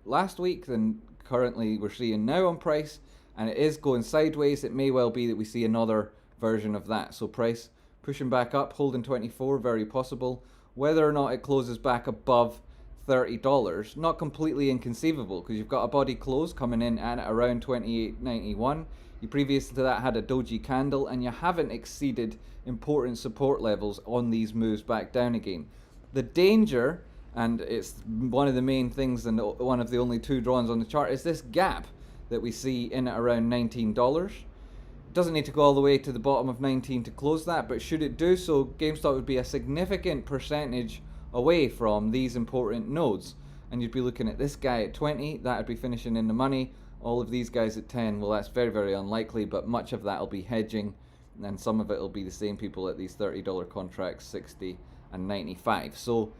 last week, then currently we're seeing now on price, and it is going sideways. It may well be that we see another version of that. So price pushing back up, holding 24, very possible. Whether or not it closes back above $30, not completely inconceivable, because you've got a body close coming in at around 28.91. You previous to that had a doji candle, and you haven't exceeded important support levels on these moves back down again. The danger, and it's one of the main things and one of the only two drawings on the chart, is this gap that we see in at around $19. It doesn't need to go all the way to the bottom of 19 to close that, but should it do so, GameStop would be a significant percentage away from these important nodes, and you'd be looking at this guy at 20, that would be finishing in the money. All of these guys at 10, well, that's very, very unlikely, but much of that will be hedging, and some of it will be the same people at these $30 contracts, 60 and 95. So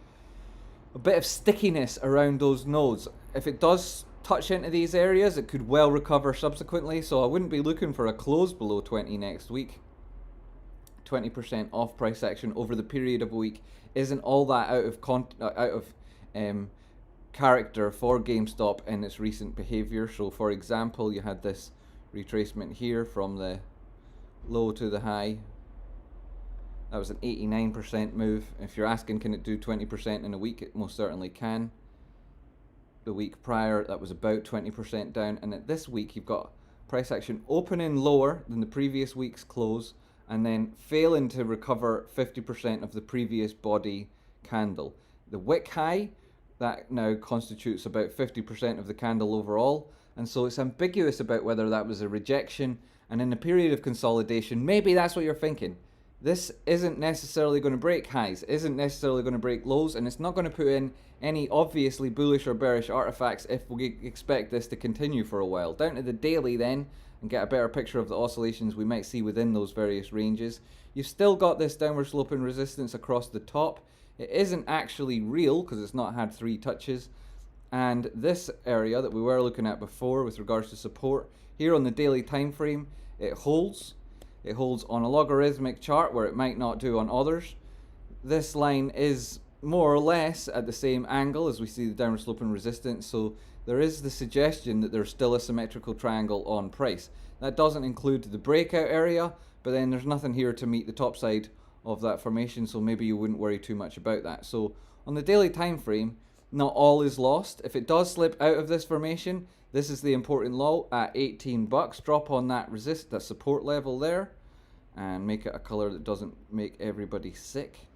a bit of stickiness around those nodes. If it does touch into these areas, it could well recover subsequently, so I wouldn't be looking for a close below 20 next week. 20% off price action over the period of a week isn't all that out of character for GameStop in its recent behavior. So for example, you had this retracement here from the low to the high. That was an 89% move. If you're asking can it do 20% in a week, it most certainly can. The week prior, that was about 20% down, and at this week you've got price action opening lower than the previous week's close, and then failing to recover 50% of the previous body candle. The wick high, that now constitutes about 50% of the candle overall, and so it's ambiguous about whether that was a rejection, and in a period of consolidation, maybe that's what you're thinking. this isn't necessarily going to break highs, isn't necessarily going to break lows, and it's not going to put in any obviously bullish or bearish artifacts if we expect this to continue for a while. Down to the daily then, and get a better picture of the oscillations we might see within those various ranges. You've still got this downward sloping resistance across the top. It isn't actually real because it's not had 3 touches. And this area that we were looking at before with regards to support, here on the daily time frame, it holds. It holds on a logarithmic chart where it might not do on others. This line is more or less at the same angle as we see the downward sloping resistance, so there is the suggestion that there's still a symmetrical triangle on price. That doesn't include the breakout area, but then there's nothing here to meet the top side of that formation, so maybe you wouldn't worry too much about that. So on the daily time frame, not all is lost. If it does slip out of this formation, this is the important low at 18 bucks. Drop on that that support level there and make it a color that doesn't make everybody sick.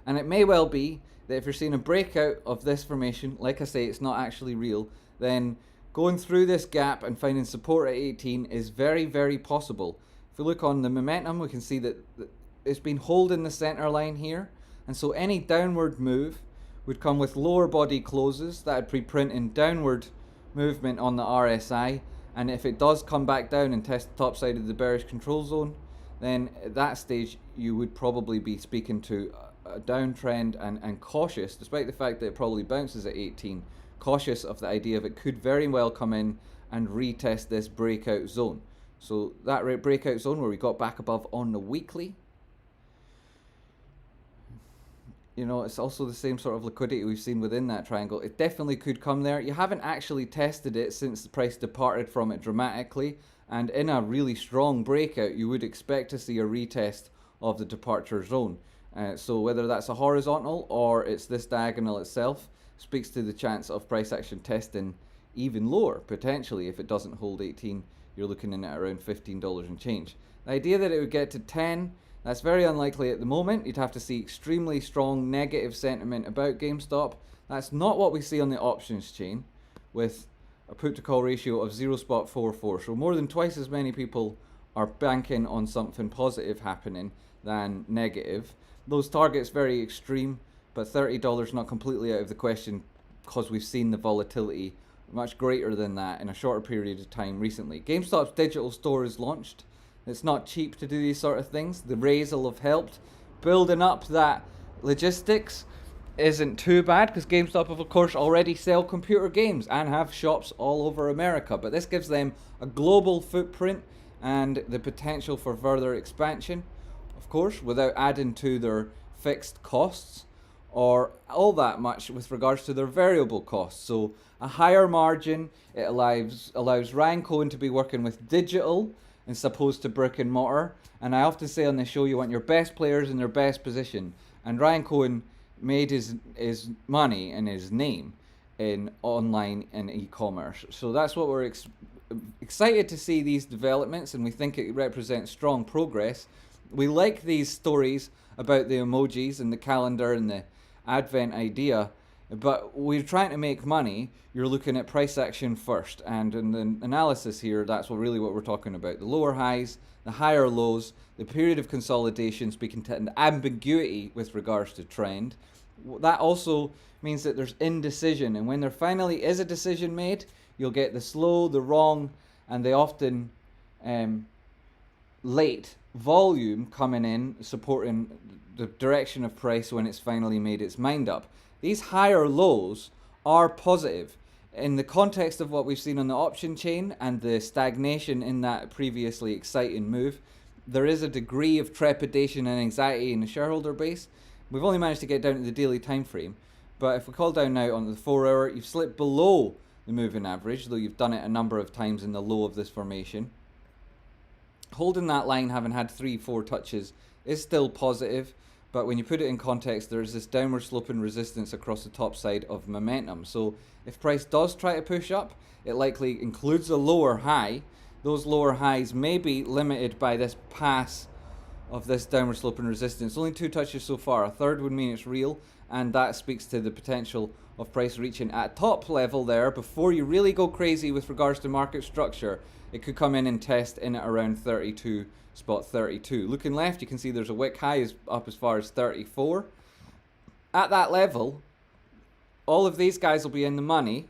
And it may well be that if you're seeing a breakout of this formation, like I say, it's not actually real, then going through this gap and finding support at 18 is very, very possible. If we look on the momentum, we can see that it's been holding the center line here, and so any downward move would come with lower body closes that would pre-print in downward movement on the RSI, and if it does come back down and test the top side of the bearish control zone, then at that stage you would probably be speaking to a downtrend and cautious, despite the fact that it probably bounces at 18, cautious of the idea of it could very well come in and retest this breakout zone. So that breakout zone where we got back above on the weekly, you know, it's also the same sort of liquidity we've seen within that triangle. It definitely could come there. You haven't actually tested it since the price departed from it dramatically, and in a really strong breakout you would expect to see a retest of the departure zone. So whether that's a horizontal or it's this diagonal itself speaks to the chance of price action testing even lower, potentially. If it doesn't hold 18, you're looking in at around $15 and change. The idea that it would get to 10, that's very unlikely at the moment. You'd have to see extremely strong negative sentiment about GameStop. That's not what we see on the options chain, with a put to call ratio of 0.44. So more than twice as many people are banking on something positive happening than negative. Those targets very extreme, but $30 not completely out of the question because we've seen the volatility much greater than that in a shorter period of time recently. GameStop's digital store is launched. It's not cheap to do these sort of things. The raise will have helped. Building up that logistics isn't too bad because GameStop of course already sell computer games and have shops all over America, but this gives them a global footprint and the potential for further expansion, of course, without adding to their fixed costs or all that much with regards to their variable costs. So a higher margin, it allows Ryan Cohen to be working with digital as opposed to brick and mortar. And I often say on this show, you want your best players in their best position. And Ryan Cohen made his money and his name in online and e-commerce. So that's what we're excited to see, these developments, and we think it represents strong progress. We like these stories about the emojis and the calendar and the Advent idea, but we're trying to make money. You're looking at price action first, and in the analysis here, that's what we're talking about. The lower highs, the higher lows, the period of consolidation, speaking to an ambiguity with regards to trend. That also means that there's indecision, and when there finally is a decision made, you'll get the slow, the wrong, and the often late volume coming in, supporting the direction of price when it's finally made its mind up. These higher lows are positive. In the context of what we've seen on the option chain and the stagnation in that previously exciting move, there is a degree of trepidation and anxiety in the shareholder base. We've only managed to get down to the daily time frame, but if we call down now on the 4 hour, you've slipped below the moving average, though you've done it a number of times in the low of this formation. Holding that line, having had 3-4 touches, is still positive, but when you put it in context, there's this downward sloping resistance across the top side of momentum. So if price does try to push up, it likely includes a lower high. Those lower highs may be limited by this pass of this downward sloping resistance. Only 2 touches so far. A third would mean it's real, and that speaks to the potential of price reaching at top level there before you really go crazy with regards to market structure. It could come in and test in at around 32, spot 32. Looking left, you can see there's a wick high up as far as 34. At that level, all of these guys will be in the money.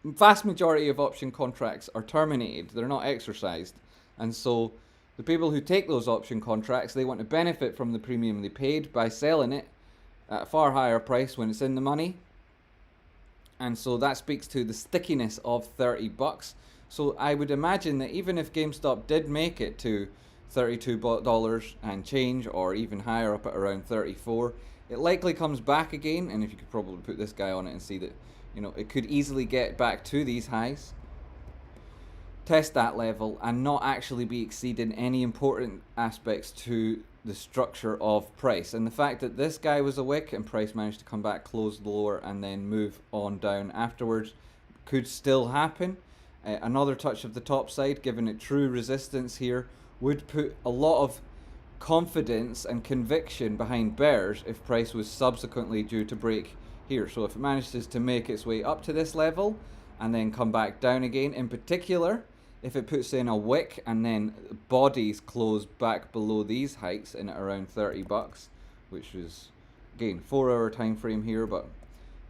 Vast majority of option contracts are terminated. They're not exercised. And so the people who take those option contracts, they want to benefit from the premium they paid by selling it at a far higher price when it's in the money. And so that speaks to the stickiness of $30. So I would imagine that even if GameStop did make it to $32 and change, or even higher up at around 34, it likely comes back again. And if you could probably put this guy on it and see that, you know, it could easily get back to these highs, test that level, and not actually be exceeding any important aspects to the structure of price. And the fact that this guy was a wick and price managed to come back, close lower, and then move on down afterwards could still happen. Another touch of the top side, giving it true resistance here, would put a lot of confidence and conviction behind bears if price was subsequently due to break here. So if it manages to make its way up to this level and then come back down again, in particular if it puts in a wick and then bodies close back below these heights in at around $30, which is again 4-hour time frame here, but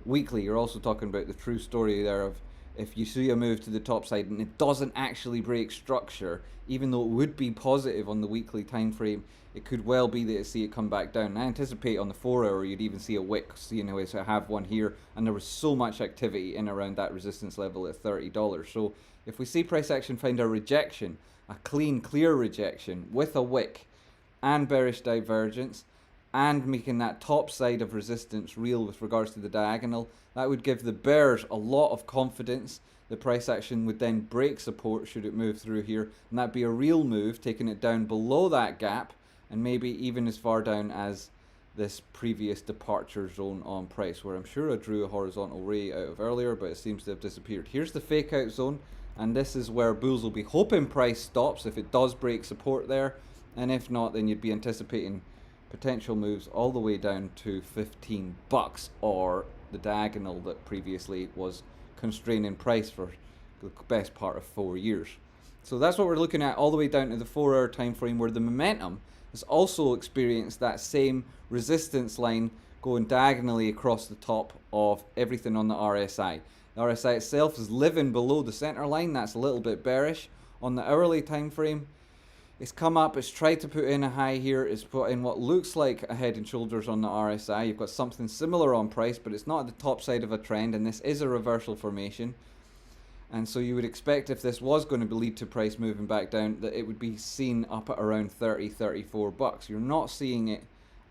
weekly you're also talking about the true story there of if you see a move to the top side and it doesn't actually break structure, even though it would be positive on the weekly time frame, it could well be that you see it come back down. And I anticipate on the 4-hour you'd even see a wick, seeing how I have one here, and there was so much activity in around that resistance level at $30. So if we see price action find a rejection, a clean, clear rejection with a wick and bearish divergence, and making that top side of resistance real with regards to the diagonal, that would give the bears a lot of confidence. The price action would then break support should it move through here, and that'd be a real move, taking it down below that gap, and maybe even as far down as this previous departure zone on price, where I'm sure I drew a horizontal ray out of earlier, but it seems to have disappeared. Here's the fake out zone, and this is where bulls will be hoping price stops if it does break support there, and if not, then you'd be anticipating potential moves all the way down to $15, or the diagonal that previously was constraining price for the best part of 4 years. So that's what we're looking at all the way down to the 4-hour time frame, where the momentum has also experienced that same resistance line going diagonally across the top of everything on the RSI. The RSI itself is living below the center line. That's a little bit bearish. On the hourly time frame, it's come up, it's tried to put in a high here, it's put in what looks like a head and shoulders on the RSI. You've got something similar on price, but it's not at the top side of a trend, and this is a reversal formation. And so you would expect if this was going to lead to price moving back down, that it would be seen up at around $34. You're not seeing it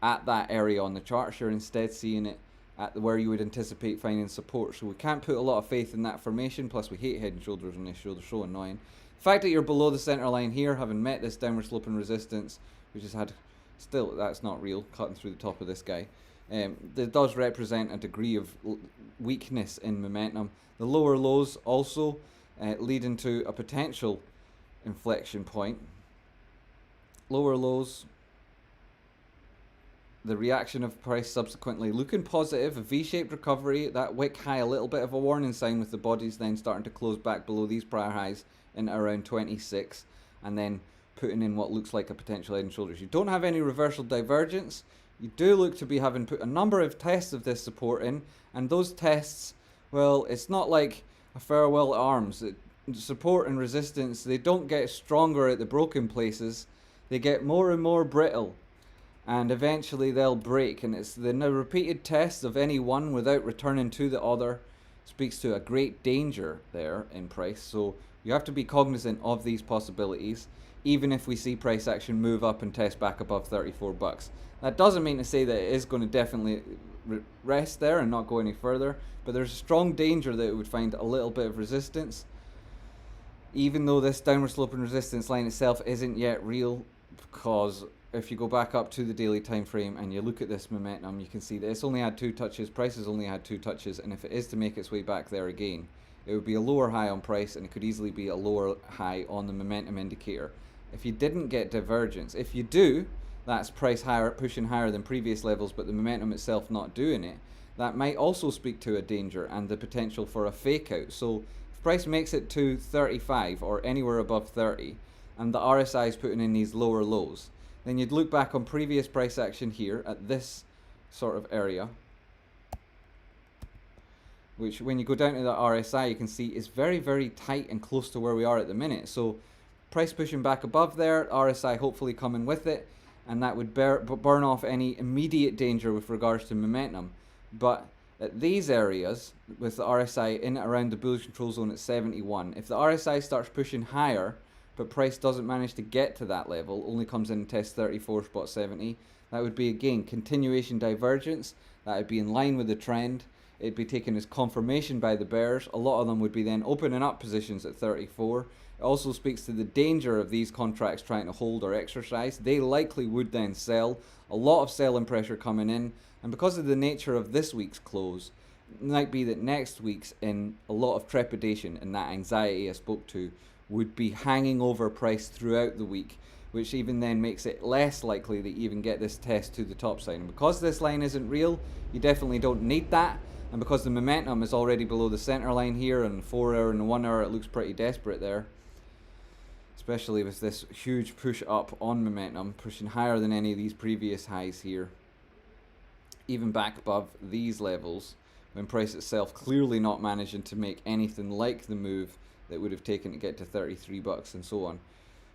at that area on the charts, you're instead seeing it at where you would anticipate finding support. So we can't put a lot of faith in that formation, plus we hate head and shoulders on this show, they're so annoying. The fact that you're below the center line here, having met this downward sloping resistance, which has had, still, that's not real, cutting through the top of this guy, that does represent a degree of weakness in momentum. The lower lows also leading to a potential inflection point. Lower lows, the reaction of price subsequently looking positive, a V-shaped recovery, that wick high, a little bit of a warning sign with the bodies then starting to close back below these prior highs in around 26, and then putting in what looks like a potential head and shoulders. You don't have any reversal divergence. You do look to be having put a number of tests of this support in, and those tests, well, it's not like a farewell arms. Support and resistance, they don't get stronger at the broken places, they get more and more brittle, and eventually they'll break. And it's the repeated tests of any one without returning to the other speaks to a great danger there in price. So you have to be cognizant of these possibilities, even if we see price action move up and test back above $34. That doesn't mean to say that it is going to definitely rest there and not go any further, but there's a strong danger that it would find a little bit of resistance, even though this downward sloping resistance line itself isn't yet real, because if you go back up to the daily time frame and you look at this momentum, you can see that it's only had 2 touches, price has only had 2 touches, and if it is to make its way back there again, it would be a lower high on price, and it could easily be a lower high on the momentum indicator. If you didn't get divergence, if you do, that's price higher, pushing higher than previous levels, but the momentum itself not doing it, that might also speak to a danger and the potential for a fake out. So if price makes it to 35 or anywhere above 30 and the RSI is putting in these lower lows, then you'd look back on previous price action here at this sort of area, which when you go down to the RSI, you can see is very, very tight and close to where we are at the minute. So price pushing back above there, RSI hopefully coming with it, and that would burn off any immediate danger with regards to momentum. But at these areas, with the RSI in around the bullish control zone at 71, if the RSI starts pushing higher, but price doesn't manage to get to that level, only comes in and tests 34.70, that would be again continuation divergence. That would be in line with the trend. It'd be taken as confirmation by the bears. A lot of them would be then opening up positions at 34. It also speaks to the danger of these contracts trying to hold or exercise. They likely would then sell. A lot of selling pressure coming in. And because of the nature of this week's close, it might be that next week's in a lot of trepidation and that anxiety I spoke to would be hanging over price throughout the week, which even then makes it less likely that you even get this test to the top side. And because this line isn't real, you definitely don't need that. And because the momentum is already below the center line here, and 4 hour and 1 hour, it looks pretty desperate there. Especially with this huge push up on momentum, pushing higher than any of these previous highs here. Even back above these levels, when price itself clearly not managing to make anything like the move that would have taken to get to 33 bucks and so on,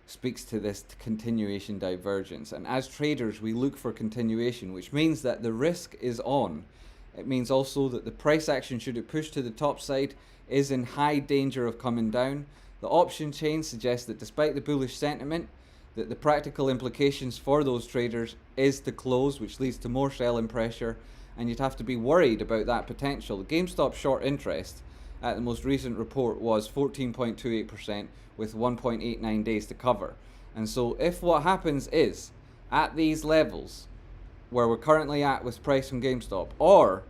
speaks to this continuation divergence. And as traders, we look for continuation, which means that the risk is on. It means also that the price action, should it push to the top side, is in high danger of coming down. The option chain suggests that despite the bullish sentiment, that the practical implications for those traders is to close, which leads to more selling pressure, and you'd have to be worried about that potential. The GameStop short interest at the most recent report was 14.28% with 1.89 days to cover. And so if what happens is, at these levels, where we're currently at with price from GameStop, or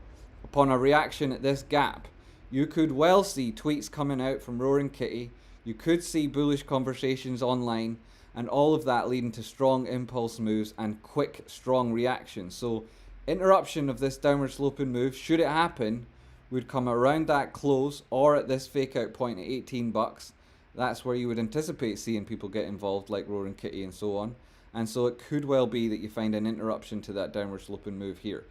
upon a reaction at this gap, you could well see tweets coming out from Roaring Kitty, you could see bullish conversations online, and all of that leading to strong impulse moves and quick, strong reactions. So interruption of this downward sloping move, should it happen, would come around that close or at this fake out point at 18 bucks. That's where you would anticipate seeing people get involved, like Roaring Kitty and so on. And so it could well be that you find an interruption to that downward sloping move here.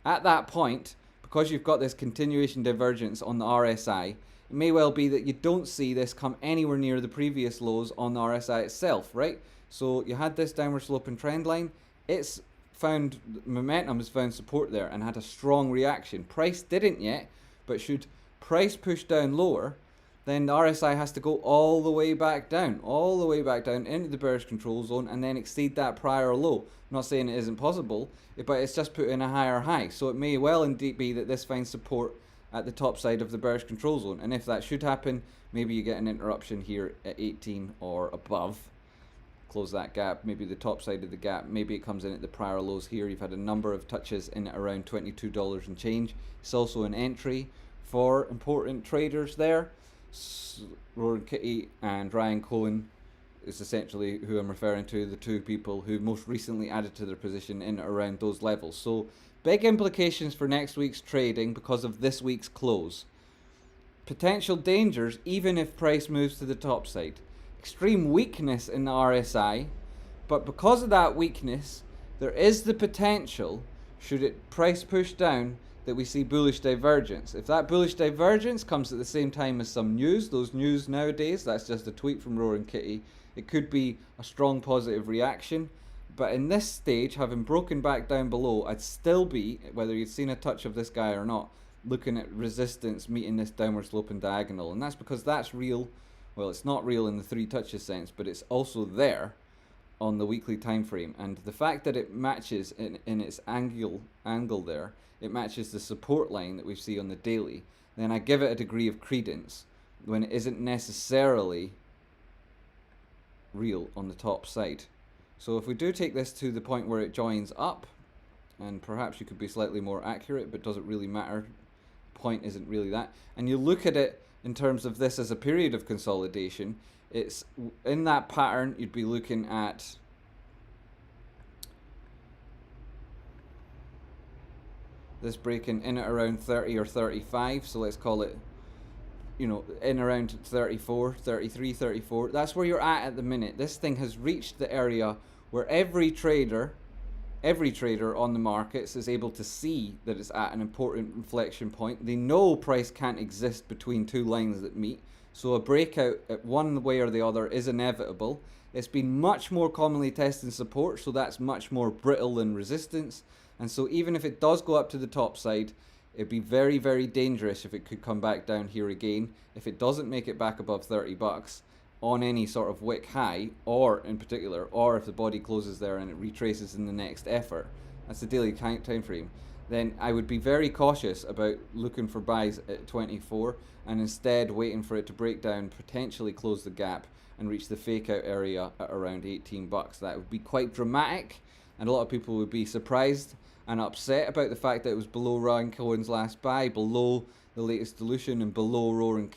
At that point, because you've got this continuation divergence on the RSI, it may well be that you don't see this come anywhere near the previous lows on the RSI itself, right? So you had this downward sloping trend line. It's found, momentum has found support there and had a strong reaction. Price didn't yet, but should price push down lower, then the RSI has to go all the way back down into the bearish control zone and then exceed that prior low. I'm not saying it isn't possible, but it's just put in a higher high. So it may well indeed be that this finds support at the top side of the bearish control zone. And if that should happen, maybe you get an interruption here at 18 or above. Close that gap, maybe the top side of the gap, maybe it comes in at the prior lows here. You've had a number of touches in at around $22 and change. It's also an entry for important traders there. Roaring Kitty and Ryan Cohen is essentially who I'm referring to, the two people who most recently added to their position in around those levels. So big implications for next week's trading because of this week's close. Potential dangers even if price moves to the top side. Extreme weakness in the RSI, but because of that weakness, there is the potential, should it price push down, that we see bullish divergence. If that bullish divergence comes at the same time as some news, those news nowadays, that's just a tweet from Roaring Kitty, it could be a strong positive reaction. But in this stage, having broken back down below, I'd still be, whether you've seen a touch of this guy or not, looking at resistance meeting this downward sloping diagonal. And that's because that's real. Well, it's not real in the three touches sense, but it's also there on the weekly time frame. And the fact that it matches in its angle there, it matches the support line that we see on the daily, then I give it a degree of credence when it isn't necessarily real on the top side. So if we do take this to the point where it joins up, and perhaps you could be slightly more accurate, but doesn't really matter, the point isn't really that, and you look at it in terms of this as a period of consolidation, it's in that pattern you'd be looking at this breaking in at around 30 or 35, so let's call it, you know, in around 34, 33, 34. That's where you're at the minute. This thing has reached the area where every trader on the markets is able to see that it's at an important inflection point. They know price can't exist between two lines that meet, so a breakout at one way or the other is inevitable. It's been much more commonly testing support, so that's much more brittle than resistance. And so even if it does go up to the top side, it'd be very, very dangerous if it could come back down here again. If it doesn't make it back above 30 bucks on any sort of wick high, or in particular, or if the body closes there and it retraces in the next effort, that's the daily time frame, then I would be very cautious about looking for buys at 24 and instead waiting for it to break down, potentially close the gap and reach the fake out area at around 18 bucks. That would be quite dramatic, and a lot of people would be surprised and upset about the fact that it was below Ryan Cohen's last buy, below the latest dilution, and below Roaring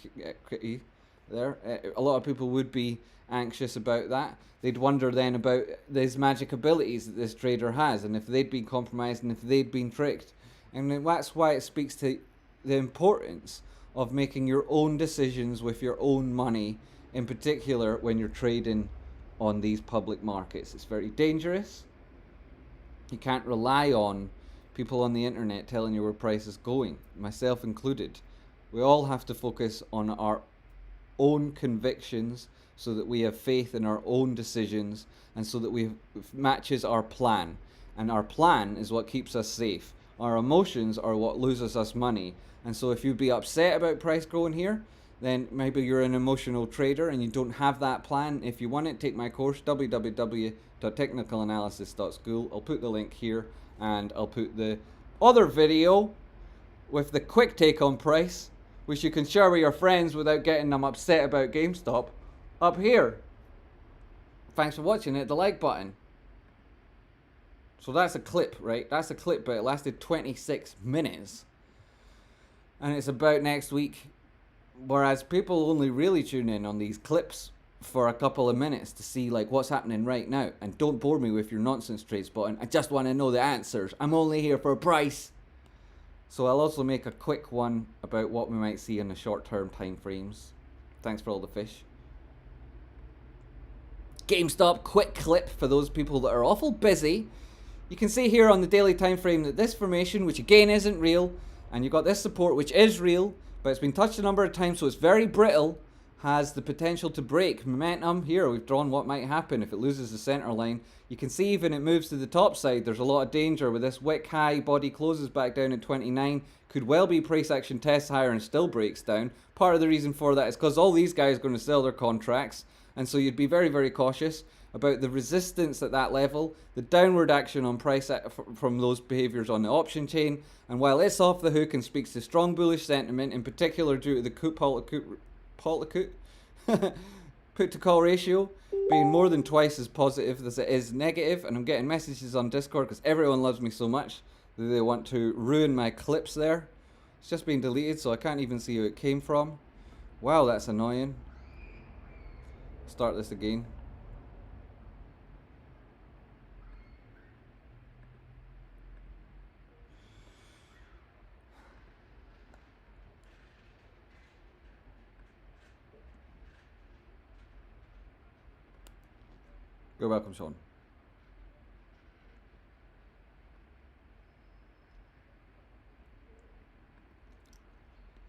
Kitty there. A lot of people would be anxious about that. They'd wonder then about these magic abilities that this trader has, and if they'd been compromised and if they'd been tricked. And that's why it speaks to the importance of making your own decisions with your own money, in particular when you're trading on these public markets. It's very dangerous. You can't rely on people on the internet telling you where price is going, myself included. We all have to focus on our own convictions so that we have faith in our own decisions, and so that we matches our plan. And our plan is what keeps us safe. Our emotions are what loses us money. And so if you'd be upset about price growing here, then maybe you're an emotional trader and you don't have that plan. If you want it, take my course, www.technicalanalysis.school. I'll put the link here, and I'll put the other video with the quick take on price, which you can share with your friends without getting them upset about GameStop, up here. Thanks for watching. Hit the like button. So that's a clip, right? That's a clip, but it lasted 26 minutes. And it's about next week. Whereas people only really tune in on these clips for a couple of minutes to see like what's happening right now. And don't bore me with your nonsense trade spotting. I just want to know the answers. I'm only here for a price. So I'll also make a quick one about what we might see in the short-term time frames. Thanks for all the fish. GameStop quick clip for those people that are awful busy. You can see here on the daily time frame that this formation, which again isn't real, and you've got this support which is real, but it's been touched a number of times, so it's very brittle, has the potential to break momentum. Here we've drawn what might happen if it loses the center line. You can see even it moves to the top side, there's a lot of danger with this wick high, body closes back down at 29, could well be price action tests higher and still breaks down. Part of the reason for that is because all these guys are going to sell their contracts, and so you'd be very, very cautious about the resistance at that level, the downward action on price from those behaviors on the option chain. And while it's off the hook and speaks to strong bullish sentiment, in particular due to the put to call ratio being more than twice as positive as it is negative, and I'm getting messages on Discord because everyone loves me so much that they want to ruin my clips there. It's just been deleted, so I can't even see who it came from. Wow, that's annoying. Start this again. You're welcome, Sean.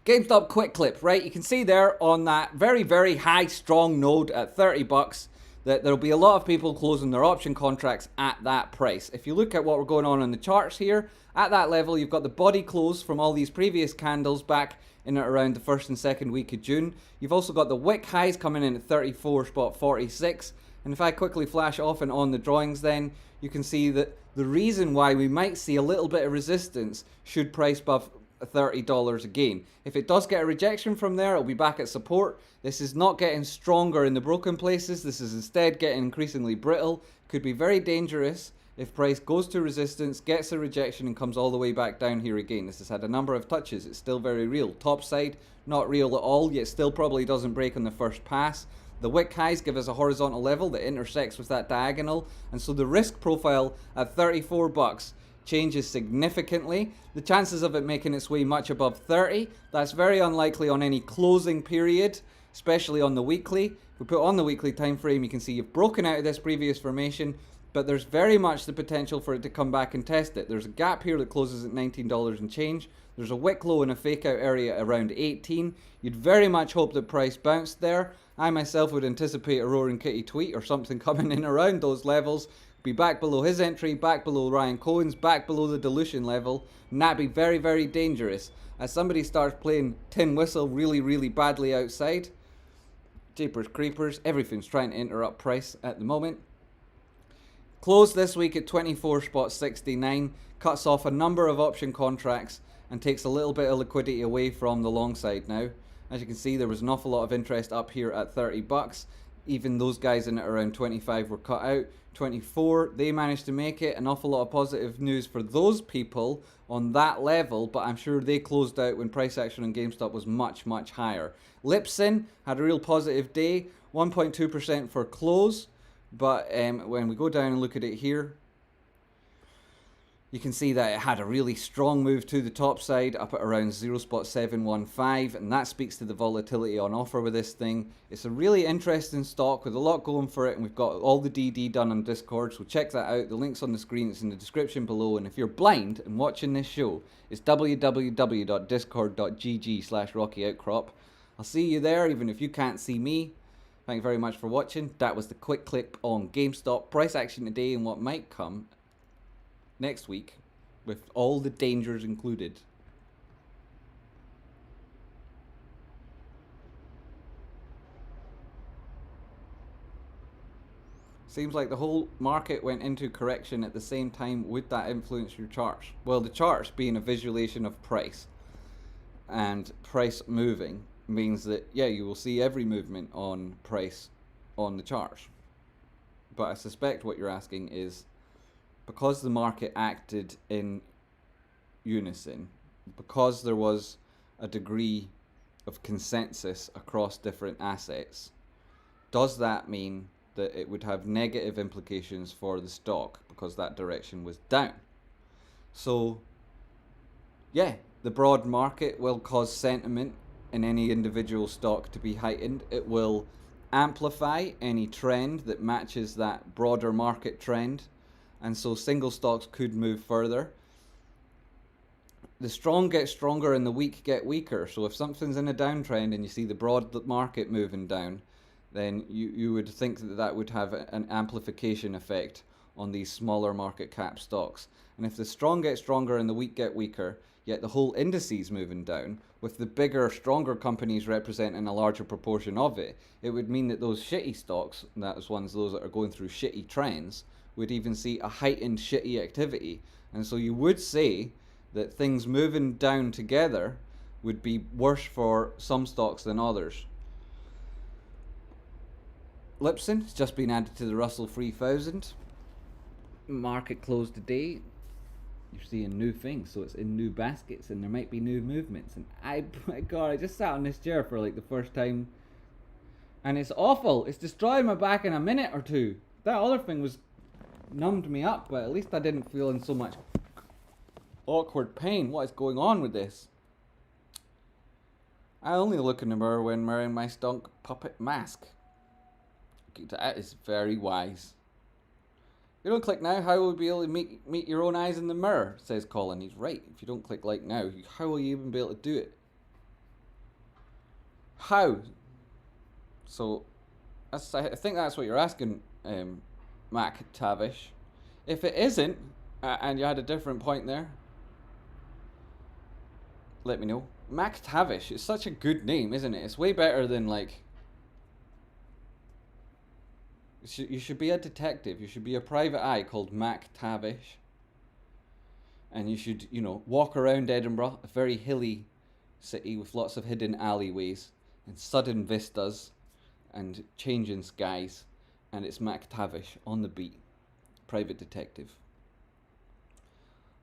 GameStop quick clip, right? You can see there on that very, very high, strong node at 30 bucks that there'll be a lot of people closing their option contracts at that price. If you look at what we're going on the charts here, at that level, you've got the body close from all these previous candles back in at around the first and second week of June. You've also got the wick highs coming in at 34.46. And if I quickly flash off and on the drawings, then you can see that the reason why we might see a little bit of resistance should price above $30 again. If it does get a rejection from there, it'll be back at support. This is not getting stronger in the broken places. This is instead getting increasingly brittle. Could be very dangerous if price goes to resistance, gets a rejection, and comes all the way back down here again. This has had a number of touches. It's still very real. Top side, not real at all, yet still probably doesn't break on the first pass. The wick highs give us a horizontal level that intersects with that diagonal, and so the risk profile at 34 bucks changes significantly. The chances of it making its way much above 30, that's very unlikely on any closing period, especially on the weekly. If we put on the weekly time frame, you can see you've broken out of this previous formation, but there's very much the potential for it to come back and test it. There's a gap here that closes at $19 and change. There's a wick low and a fake out area around 18. You'd very much hope that price bounced there. I myself would anticipate a Roaring Kitty tweet or something coming in around those levels. Be back below his entry, back below Ryan Cohen's, back below the dilution level, and that'd be very, very dangerous. As somebody starts playing Tin Whistle really, really badly outside, Jeepers Creepers, everything's trying to interrupt price at the moment. Closed this week at 24.69, cuts off a number of option contracts and takes a little bit of liquidity away from the long side now. As you can see, there was an awful lot of interest up here at 30 bucks. Even those guys in at around 25 were cut out. 24, they managed to make it. An awful lot of positive news for those people on that level, but I'm sure they closed out when price action on GameStop was much, much higher. LPSN had a real positive day, 1.2% for close, but when we go down and look at it here, you can see that it had a really strong move to the top side up at around 0.715, and that speaks to the volatility on offer with this thing. It's a really interesting stock with a lot going for it, and we've got all the DD done on Discord, so check that out. The link's on the screen, it's in the description below, and if you're blind and watching this show, it's www.discord.gg/rockyoutcrop. I'll see you there, even if you can't see me. Thank you very much for watching. That was the quick clip on GameStop, price action today, and what might come next week, with all the dangers included. Seems like the whole market went into correction at the same time. Would that influence your charts? Well, the charts being a visualization of price, and price moving means that, yeah, you will see every movement on price on the charts. But I suspect what you're asking is, because the market acted in unison, because there was a degree of consensus across different assets, does that mean that it would have negative implications for the stock because that direction was down? So, yeah, the broad market will cause sentiment in any individual stock to be heightened. It will amplify any trend that matches that broader market trend. And so single stocks could move further. The strong get stronger and the weak get weaker. So if something's in a downtrend and you see the broad market moving down, then you would think that that would have an amplification effect on these smaller market cap stocks. And if the strong get stronger and the weak get weaker, yet the whole indices moving down, with the bigger, stronger companies representing a larger proportion of it, it would mean that those shitty stocks, those that are going through shitty trends, would even see a heightened shitty activity. And so you would say that things moving down together would be worse for some stocks than others. LPSN has just been added to the Russell 3000. Market closed today. You're seeing new things, so it's in new baskets, and there might be new movements. And my God, I just sat on this chair for like the first time, and it's awful. It's destroying my back in a minute or two. That other thing was numbed me up, but at least I didn't feel in so much awkward pain. What is going on with this? I only look in the mirror when wearing my stunk puppet mask. That is very wise. If you don't click now, how will you be able to meet your own eyes in the mirror? Says Colin. He's right. If you don't click like now, how will you even be able to do it? How? So, I think that's what you're asking, Mac Tavish. If it isn't, and you had a different point there, let me know. Mac Tavish, it's such a good name, isn't it? It's way better than like... You should be a detective. You should be a private eye called Mac Tavish. And you should, walk around Edinburgh, a very hilly city with lots of hidden alleyways and sudden vistas and changing skies. And it's Mac Tavish on the beat, private detective.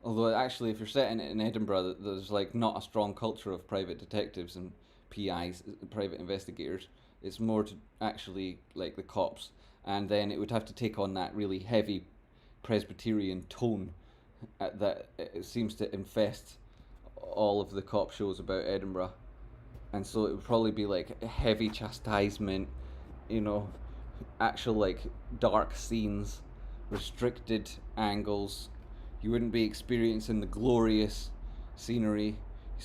Although actually, if you're setting it in Edinburgh, there's like not a strong culture of private detectives and PIs, private investigators. It's more to actually like the cops, and then it would have to take on that really heavy Presbyterian tone that it seems to infest all of the cop shows about Edinburgh. And so it would probably be like heavy chastisement, you know, actual like dark scenes, restricted angles. You wouldn't be experiencing the glorious scenery. You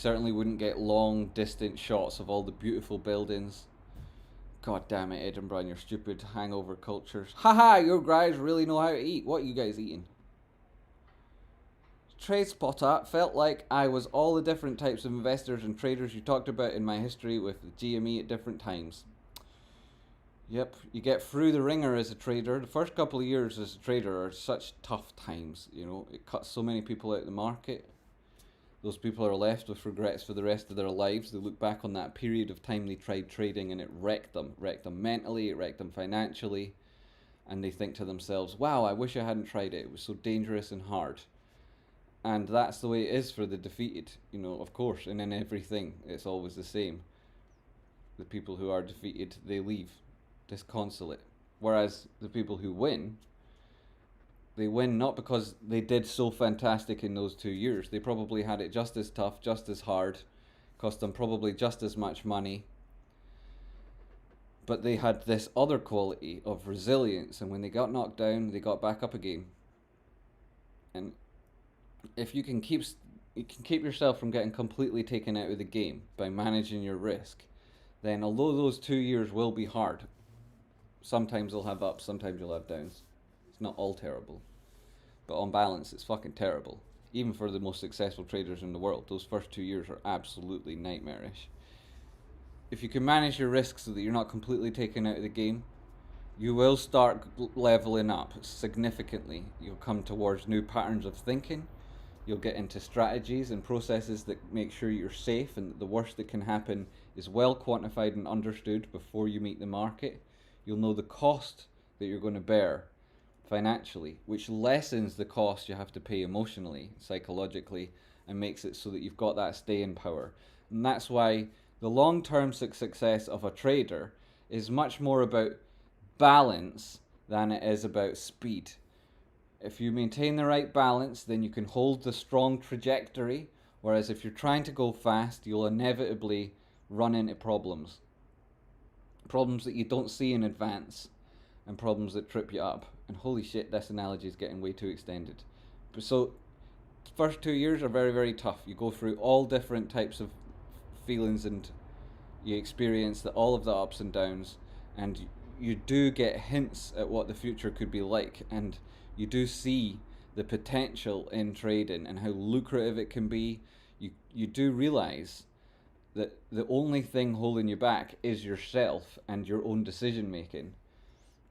certainly wouldn't get long, distant shots of all the beautiful buildings. God damn it, Edinburgh and your stupid hangover cultures. Haha, your guys really know how to eat. What are you guys eating? Trade spotter felt like I was all the different types of investors and traders you talked about in my history with GME at different times. Yep, you get through the ringer as a trader. The first couple of years as a trader are such tough times, you know. It cuts so many people out of the market. Those people are left with regrets for the rest of their lives. They look back on that period of time they tried trading and it wrecked them mentally, it wrecked them financially. And they think to themselves, wow, I wish I hadn't tried it. It was so dangerous and hard. And that's the way it is for the defeated, you know, of course. And in everything, it's always the same. The people who are defeated, they leave disconsolate. Whereas the people who win, they win not because they did so fantastic in those 2 years. They probably had it just as tough, just as hard, cost them probably just as much money. But they had this other quality of resilience, and when they got knocked down, they got back up again. And if you can keep yourself from getting completely taken out of the game by managing your risk, then although those 2 years will be hard, sometimes you'll have ups, sometimes you'll have downs. It's not all terrible. But on balance, it's fucking terrible. Even for the most successful traders in the world, those first 2 years are absolutely nightmarish. If you can manage your risk so that you're not completely taken out of the game, you will start leveling up significantly. You'll come towards new patterns of thinking. You'll get into strategies and processes that make sure you're safe and that the worst that can happen is well quantified and understood before you meet the market. You'll know the cost that you're going to bear financially, which lessens the cost you have to pay emotionally, psychologically, and makes it so that you've got that staying power. And that's why the long-term success of a trader is much more about balance than it is about speed. If you maintain the right balance, then you can hold the strong trajectory, whereas if you're trying to go fast, you'll inevitably run into problems. Problems that you don't see in advance, and problems that trip you up. And holy shit, this analogy is getting way too extended. So, first 2 years are very, very tough. You go through all different types of feelings and you experience all of the ups and downs, and you do get hints at what the future could be like, and you do see the potential in trading and how lucrative it can be. You do realize that the only thing holding you back is yourself and your own decision making.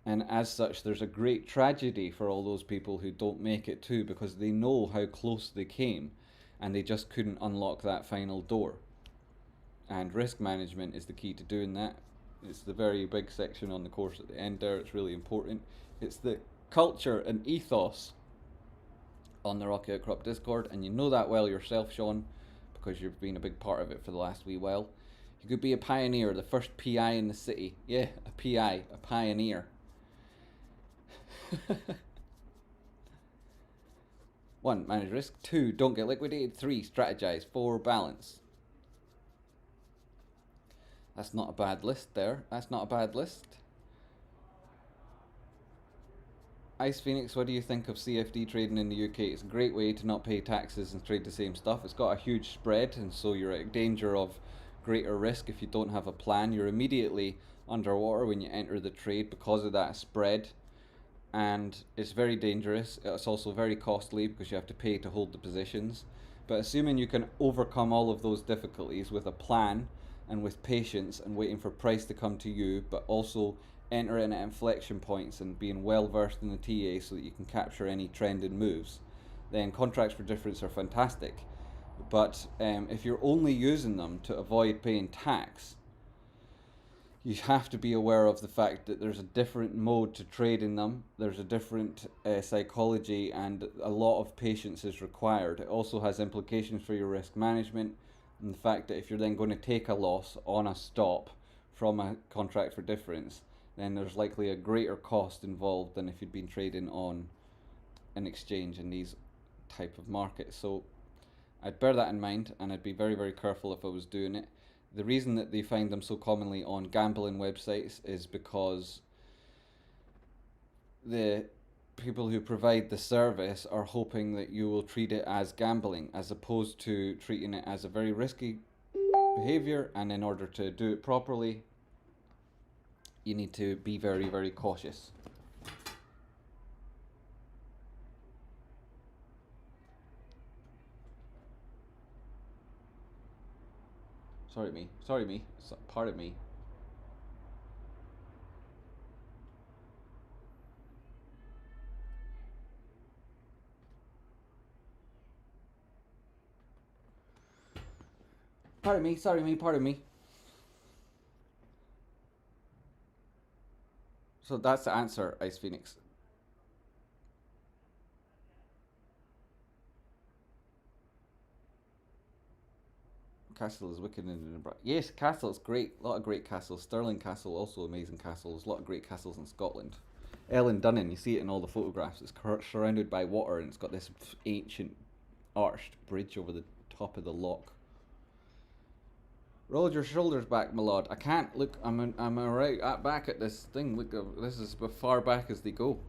And as such, there's a great tragedy for all those people who don't make it too, because they know how close they came and they just couldn't unlock that final door. And risk management is the key to doing that. It's the very big section on the course at the end there. It's really important. It's the culture and ethos on the Rocky Outcrop Discord, and you know that well yourself, Sean, because you've been a big part of it for the last wee while. You could be a pioneer, the first PI in the city. Yeah, a PI, a pioneer. 1. Manage risk. 2. Don't get liquidated. 3. Strategize. 4. Balance. That's not a bad list there. That's not a bad list. Ice Phoenix, what do you think of CFD trading in the UK? It's a great way to not pay taxes and trade the same stuff. It's got a huge spread, and so you're at danger of greater risk if you don't have a plan. You're immediately underwater when you enter the trade because of that spread, and it's very dangerous. It's also very costly because you have to pay to hold the positions. But assuming you can overcome all of those difficulties with a plan and with patience and waiting for price to come to you, but also entering at inflection points and being well versed in the TA so that you can capture any trending moves, then contracts for difference are fantastic. But if you're only using them to avoid paying tax, you have to be aware of the fact that there's a different mode to trade in them. There's a different psychology, and a lot of patience is required. It also has implications for your risk management, and the fact that if you're then going to take a loss on a stop from a contract for difference, then there's likely a greater cost involved than if you'd been trading on an exchange, and these type of market. So I'd bear that in mind, and I'd be very, very careful if I was doing it. The reason that they find them so commonly on gambling websites is because the people who provide the service are hoping that you will treat it as gambling, as opposed to treating it as a very risky behavior, and in order to do it properly, you need to be very, very cautious. Sorry me, pardon me. Pardon me. So that's the answer, Ice Phoenix. Castle is wicked in Edinburgh. Yes, Castle is great. A lot of great castles. Stirling Castle, also amazing castles. A lot of great castles in Scotland. Ellendunnan, you see it in all the photographs. It's surrounded by water, and it's got this ancient arched bridge over the top of the loch. Roll your shoulders back, my lord. I can't. Look, I'm right back at this thing. Look, this is as far back as they go.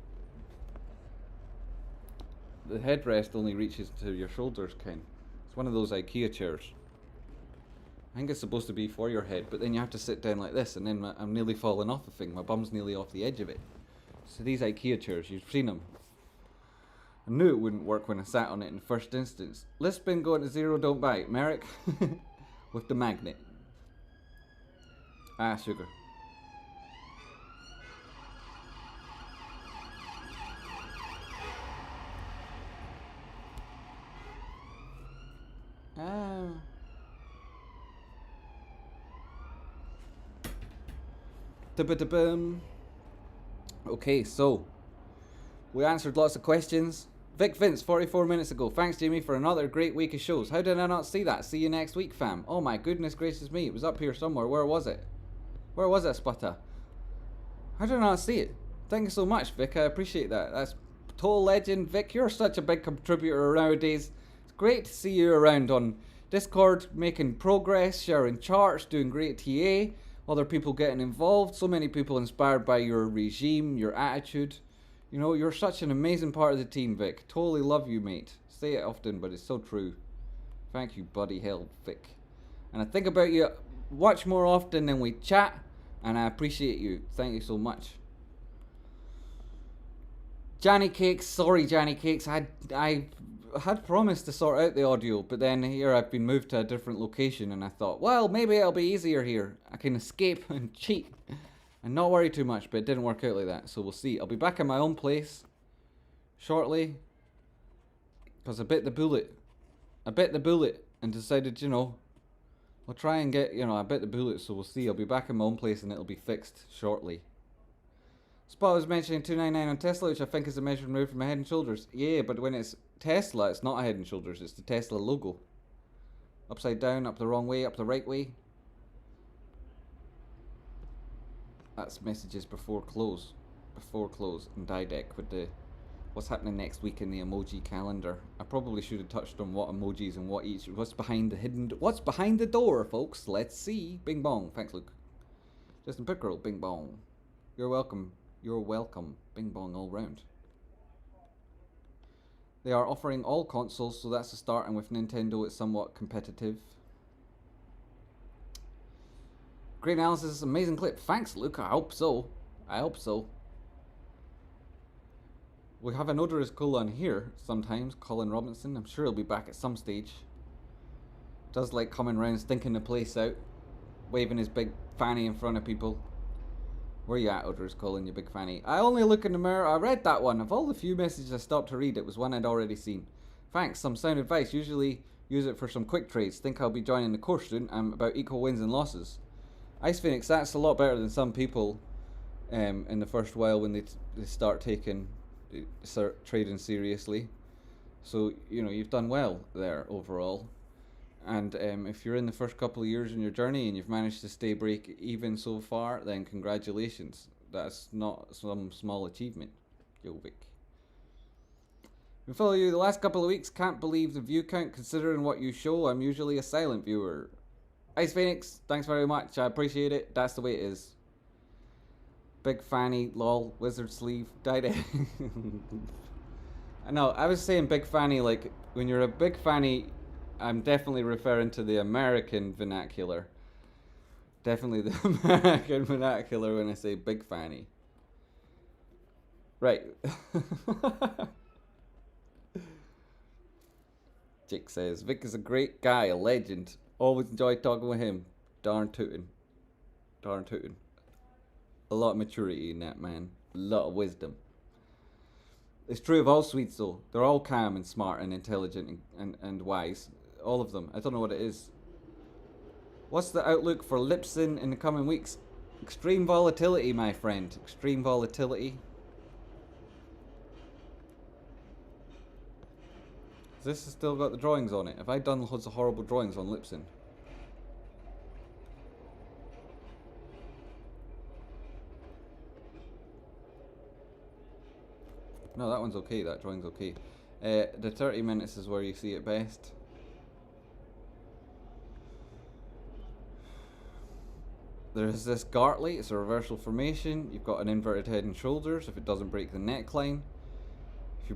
The headrest only reaches to your shoulders, Ken. It's one of those IKEA chairs. I think it's supposed to be for your head, but then you have to sit down like this, and then I'm nearly falling off the thing. My bum's nearly off the edge of it. So these IKEA chairs, you've seen them. I knew it wouldn't work when I sat on it in the first instance. List bin going to zero, don't buy it. Merrick, with the magnet. Ah, sugar. Okay, so we answered lots of questions. Vic Vince, 44 minutes ago. Thanks, Jamie, for another great week of shows. How did I not see that? See you next week, fam. Oh my goodness gracious me. It was up here somewhere. Where was it? Where was it, Sputter? How did I not see it? Thank you so much, Vic. I appreciate that. That's total legend. Vic, you're such a big contributor nowadays. It's great to see you around on Discord, making progress, sharing charts, doing great TA. Other people getting involved. So many people inspired by your regime, your attitude. You know, you're such an amazing part of the team, Vic. Totally love you, mate. Say it often, but it's so true. Thank you, buddy hell, Vic. And I think about you much more often than we chat, and I appreciate you. Thank you so much. Johnny Cakes, sorry Johnny Cakes. I had promised to sort out the audio, but then here I've been moved to a different location, and I thought, well, maybe it'll be easier here. I can escape and cheat and not worry too much, but it didn't work out like that, so we'll see. I'll be back in my own place shortly, because I bit the bullet. And decided, you know, I'll try and get, I bit the bullet, so we'll see. I'll be back in my own place and it'll be fixed shortly. Spot was mentioning 299 on Tesla, which I think is a measure removed from my Head and Shoulders. Yeah, but when it's Tesla, it's not a Head and Shoulders, it's the Tesla logo. Upside down, up the wrong way, up the right way. That's messages before close. Before close, and Dideck with the what's happening next week in the emoji calendar. I probably should have touched on what emojis and what's behind the door, folks. Let's see. Bing bong. Thanks, Luke. Justin Pickerel, bing bong. You're welcome. You're welcome. Bing bong all round. They are offering all consoles, so that's a start, and with Nintendo it's somewhat competitive. Great analysis, amazing clip. Thanks, Luke. I hope so. We have an odorous Colin here sometimes, Colin Robinson. I'm sure he'll be back at some stage. Does like coming around, stinking the place out, waving his big fanny in front of people. Where you at, odorous Colin, you big fanny? I only look in the mirror. I read that one. Of all the few messages I stopped to read, it was one I'd already seen. Thanks, some sound advice. Usually use it for some quick trades. Think I'll be joining the course soon. I'm about equal wins and losses. Ice Phoenix, that's a lot better than some people in the first while when they start trading seriously. So, you've done well there overall. And if you're in the first couple of years in your journey and you've managed to stay break even so far, then congratulations. That's not some small achievement, Jovic. We follow you the last couple of weeks. Can't believe the view count considering what you show. I'm usually a silent viewer. Ice Phoenix, thanks very much. I appreciate it. That's the way it is. Big Fanny, lol, wizard sleeve, died. I know, I was saying big fanny like when you're a big fanny, I'm definitely referring to the American vernacular. Definitely the American vernacular when I say big fanny. Right. Jake says, Vic is a great guy, a legend. Always enjoy talking with him. Darn tootin'. Darn tootin'. A lot of maturity in that man. A lot of wisdom. It's true of all Swedes though. They're all calm and smart and intelligent and wise. All of them. I don't know what it is. What's the outlook for LPSN in the coming weeks? Extreme volatility, my friend. Extreme volatility. This has still got the drawings on it. Have I done loads of horrible drawings on LPSN? No, that one's okay. That drawing's okay. The 30 minutes is where you see it best. There's this Gartley. It's a reversal formation. You've got an inverted head and shoulders if it doesn't break the neckline. If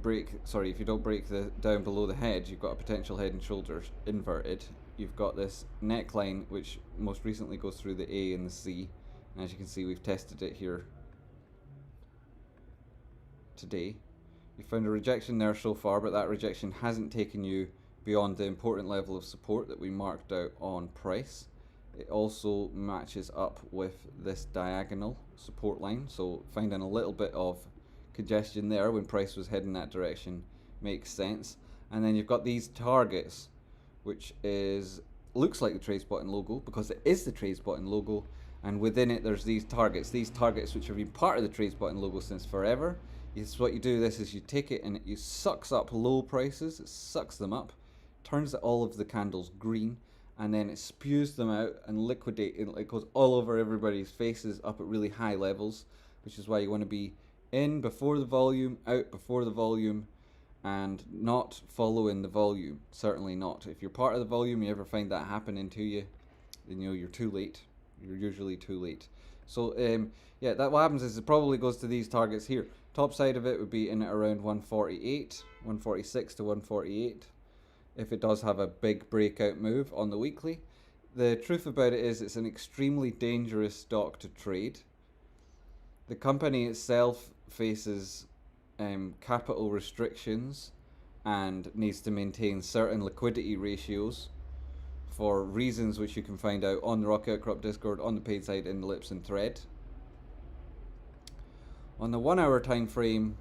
you don't break the down below the head, you've got a potential head and shoulders inverted. You've got this neckline which most recently goes through the A and the C. And as you can see, we've tested it here today. You found a rejection there so far, but that rejection hasn't taken you beyond the important level of support that we marked out on price. It also matches up with this diagonal support line, so finding a little bit of congestion there when price was heading that direction makes sense. And then you've got these targets, which looks like the trade button logo because it is the trade button logo, and within it there's these targets which have been part of the trade button logo since forever. What you do is you take it and it sucks up low prices, it sucks them up, turns all of the candles green, and then it spews them out and it goes all over everybody's faces up at really high levels, which is why you want to be in before the volume, out before the volume, and not following the volume. Certainly not. If you're part of the volume, you ever find that happening to you, then you're too late. You're usually too late. So yeah, what happens is it probably goes to these targets here. Top side of it would be in at around 148, 146 to 148. If it does have a big breakout move on the weekly. The truth about it is it's an extremely dangerous stock to trade. The company itself faces capital restrictions and needs to maintain certain liquidity ratios for reasons which you can find out on the Rocky Outcrop Discord, on the paid side, in the LPSN thread. On the 1 hour time frame,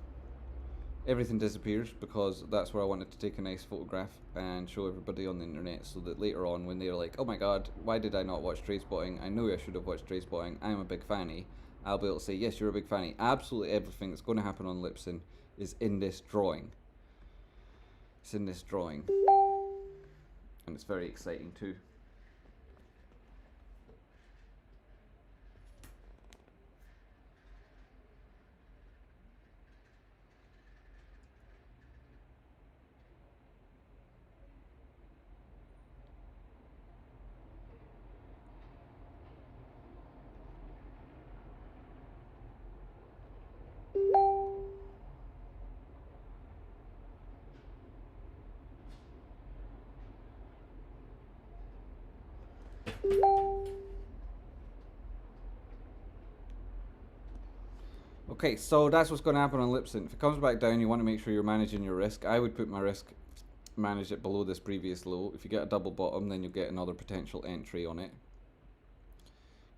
everything disappears because that's where I wanted to take a nice photograph and show everybody on the internet, so that later on when they're like, oh my god, why did I not watch trade spotting? I knew I should have watched trade spotting. I'm a big fanny. I'll be able to say, yes, you're a big fanny. Absolutely everything that's going to happen on LPSN is in this drawing. It's in this drawing. And it's very exciting too. Okay, so that's what's going to happen on LPSN. If it comes back down, you want to make sure you're managing your risk. I would put my risk, manage it below this previous low. If you get a double bottom, then you'll get another potential entry on it.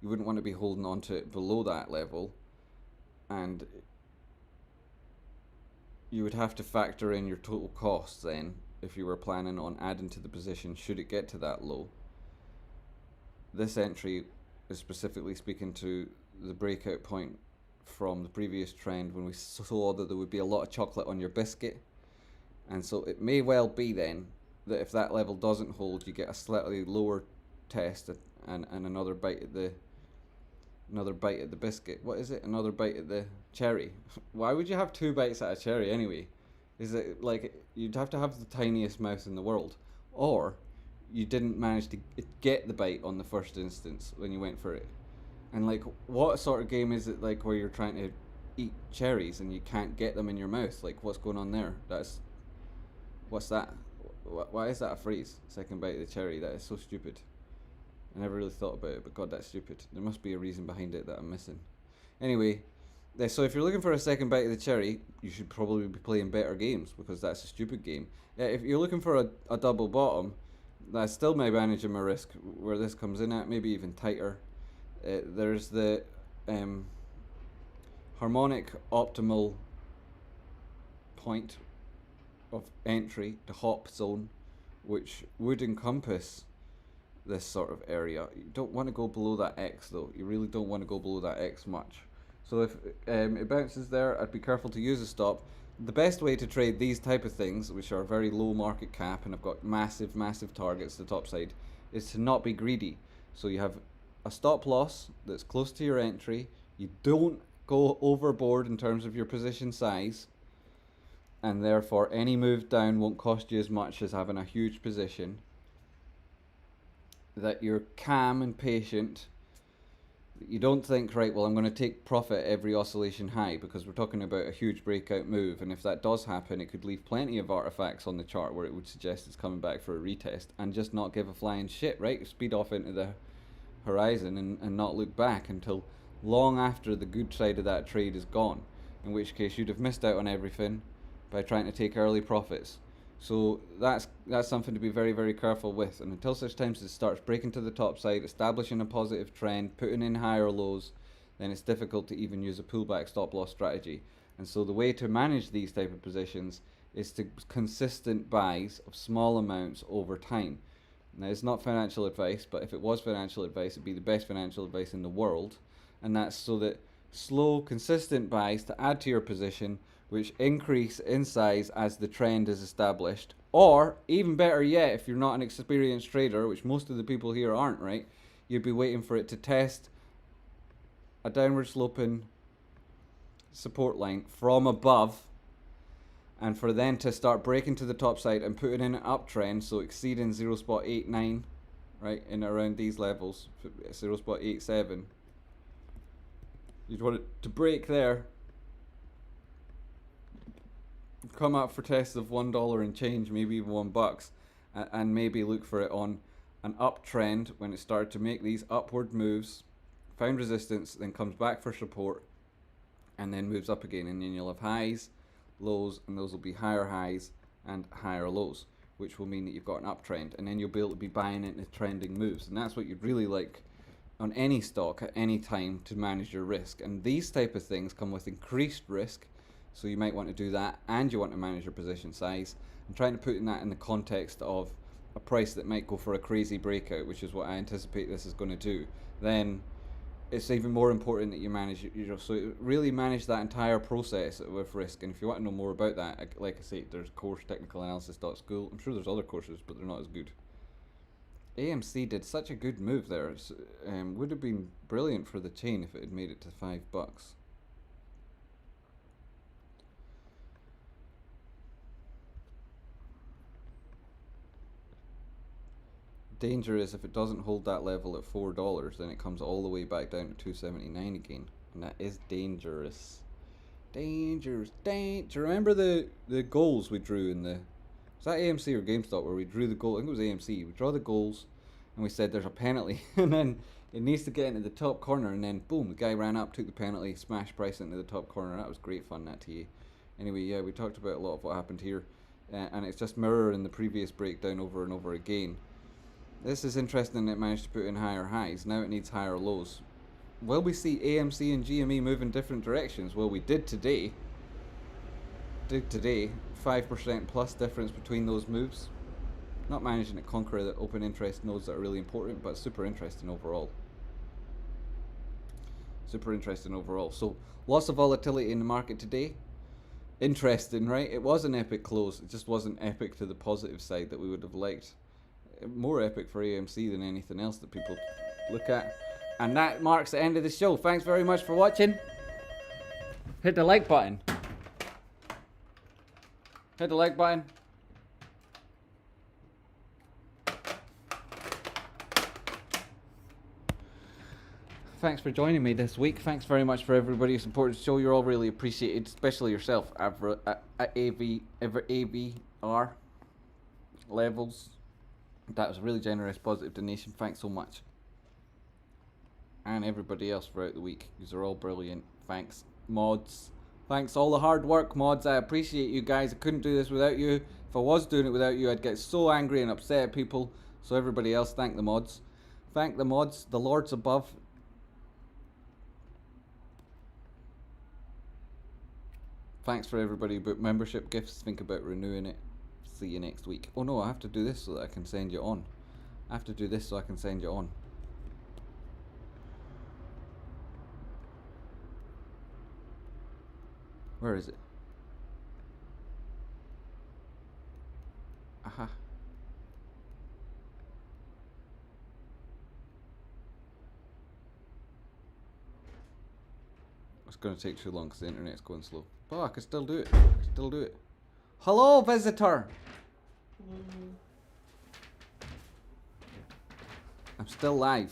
You wouldn't want to be holding on to it below that level. And you would have to factor in your total costs then, if you were planning on adding to the position should it get to that low. This entry is specifically speaking to the breakout point from the previous trend when we saw that there would be a lot of chocolate on your biscuit, and so it may well be then that if that level doesn't hold, you get a slightly lower test and another bite at the biscuit. What is it? Another bite at the cherry. Why would you have two bites at a cherry anyway? is that like you'd have to have the tiniest mouth in the world, or you didn't manage to get the bite on the first instance when you went for it. And like, what sort of game is it like where you're trying to eat cherries and you can't get them in your mouth? Like, what's going on there? What's that? Why is that a phrase? Second bite of the cherry. That is so stupid. I never really thought about it, but God, that's stupid. There must be a reason behind it that I'm missing. Anyway, so if you're looking for a second bite of the cherry, you should probably be playing better games, because that's a stupid game. If you're looking for a double bottom, that's still my managing my risk, where this comes in at, maybe even tighter. There's the harmonic optimal point of entry, the hop zone, which would encompass this sort of area. You don't want to go below that X though. You really don't want to go below that X much. So if it bounces there, I'd be careful to use a stop. The best way to trade these type of things, which are very low market cap and have got massive targets to the top side, is to not be greedy. So you have a stop loss that's close to your entry. You don't go overboard in terms of your position size, and therefore any move down won't cost you as much as having a huge position. That you're calm and patient. You don't think, right, well, I'm going to take profit every oscillation high, because we're talking about a huge breakout move, and if that does happen, it could leave plenty of artifacts on the chart where it would suggest it's coming back for a retest, and just not give a flying shit, right? Speed off into the horizon and not look back until long after the good side of that trade is gone, in which case you'd have missed out on everything by trying to take early profits. So that's something to be very careful with, and until such times it starts breaking to the top side, establishing a positive trend, putting in higher lows, then it's difficult to even use a pullback stop loss strategy. And so the way to manage these type of positions is to consistent buys of small amounts over time. Now, it's not financial advice, but if it was financial advice, it'd be the best financial advice in the world. And that's so that slow, consistent buys to add to your position, which increase in size as the trend is established. Or, even better yet, if you're not an experienced trader, which most of the people here aren't, right? You'd be waiting for it to test a downward sloping support line from above, and for then to start breaking to the top side and putting in an uptrend, so exceeding 0.89, right, in around these levels, 0.87. You'd want it to break there, come up for tests of $1 and change, maybe even $1, and maybe look for it on an uptrend when it started to make these upward moves, found resistance, then comes back for support, and then moves up again, and then you'll have highs, lows, and those will be higher highs and higher lows, which will mean that you've got an uptrend, and then you'll be able to be buying into trending moves, and that's what you'd really like on any stock at any time to manage your risk. And these type of things come with increased risk, so you might want to do that, and you want to manage your position size. I'm trying to put in that in the context of a price that might go for a crazy breakout, which is what I anticipate this is going to do. Then it's even more important that you manage so really manage that entire process with risk. And if you want to know more about that, like I say, there's course technicalanalysis.school. I'm sure there's other courses, but they're not as good. AMC did such a good move there. Would have been brilliant for the chain if it had made it to $5. Danger is if it doesn't hold that level at $4, then it comes all the way back down to $2.79 again, and that is dangerous. Dangerous. Do you remember the goals we drew in the? Was that AMC or GameStop where we drew the goal? I think it was AMC. We draw the goals, and we said there's a penalty, and then it needs to get into the top corner, and then boom, the guy ran up, took the penalty, smashed price into the top corner. That was great fun, that TA. Anyway, yeah, we talked about a lot of what happened here, and it's just mirroring the previous breakdown over and over again. This is interesting that it managed to put in higher highs. Now it needs higher lows. Will we see AMC and GME move in different directions? Well, we did today. 5% plus difference between those moves. Not managing to conquer the open interest nodes that are really important, but super interesting overall. So lots of volatility in the market today. Interesting, right? It was an epic close. It just wasn't epic to the positive side that we would have liked. More epic for AMC than anything else that people look at. And that marks the end of the show. Thanks very much for watching. Hit the like button. Hit the like button. Thanks for joining me this week. Thanks very much for everybody who supported the show. You're all really appreciated, especially yourself at AVR levels. That was a really generous, positive donation. Thanks so much. And everybody else throughout the week. These are all brilliant. Thanks, mods. Thanks all the hard work, mods. I appreciate you guys. I couldn't do this without you. If I was doing it without you, I'd get so angry and upset at people. So everybody else, thank the mods. Thank the mods, the lords above. Thanks for everybody about membership gifts. Think about renewing it. See you next week. Oh no, I have to do this so that I can send you on. I have to do this so I can send you on. Where is it? Aha. It's going to take too long because the internet's going slow. Oh, I can still do it. I can still do it. Hello, visitor. I'm still live.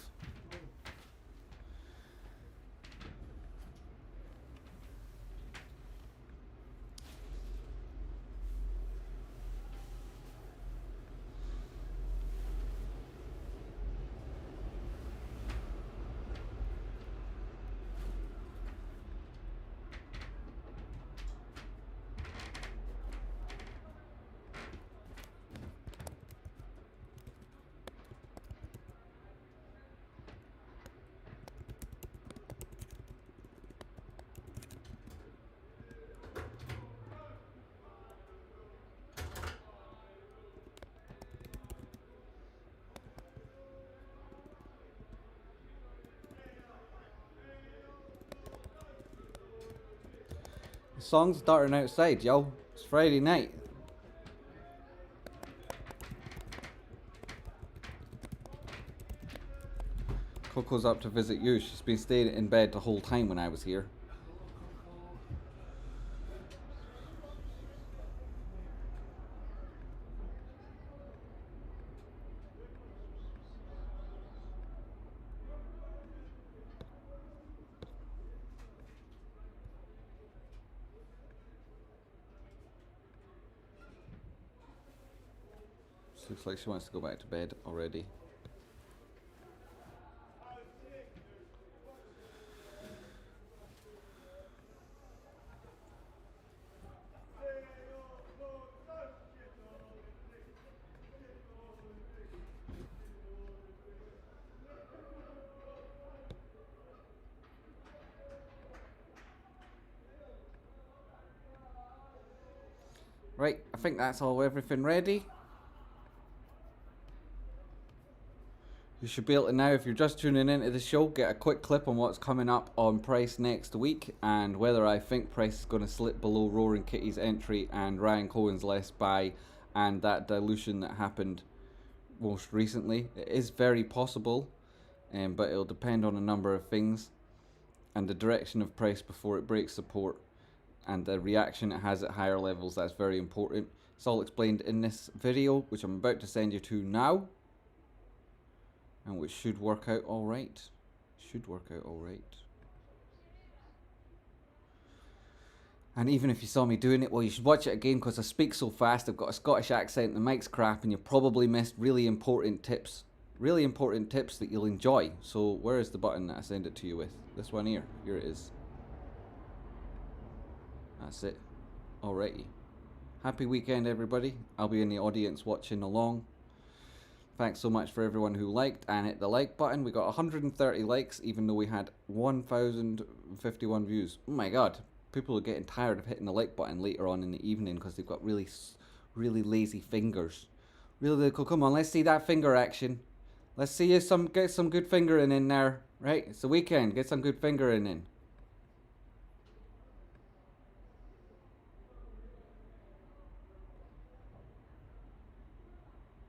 The song's starting outside, yo. It's Friday night. Coco's up to visit you. She's been staying in bed the whole time when I was here. Looks like she wants to go back to bed already. Right, I think that's all, everything ready. You should be able to now, if you're just tuning into the show, get a quick clip on what's coming up on Price next week and whether I think Price is going to slip below Roaring Kitty's entry and Ryan Cohen's Last Buy and that dilution that happened most recently. It is very possible, but it'll depend on a number of things and the direction of Price before it breaks support and the reaction it has at higher levels. That's very important. It's all explained in this video, which I'm about to send you to now. And which should work out alright. Should work out alright. And even if you saw me doing it, well, you should watch it again because I speak so fast. I've got a Scottish accent, the mic's crap, and you probably missed really important tips. Really important tips that you'll enjoy. So where is the button that I send it to you with? This one here. Here it is. That's it. Alrighty. Happy weekend, everybody. I'll be in the audience watching along. Thanks so much for everyone who liked and hit the like button. We got 130 likes even though we had 1,051 views. Oh my god. People are getting tired of hitting the like button later on in the evening because they've got really lazy fingers. Really cool. Come on, let's see that finger action. Let's see you get some good fingering in there. Right? It's the weekend. Get some good fingering in.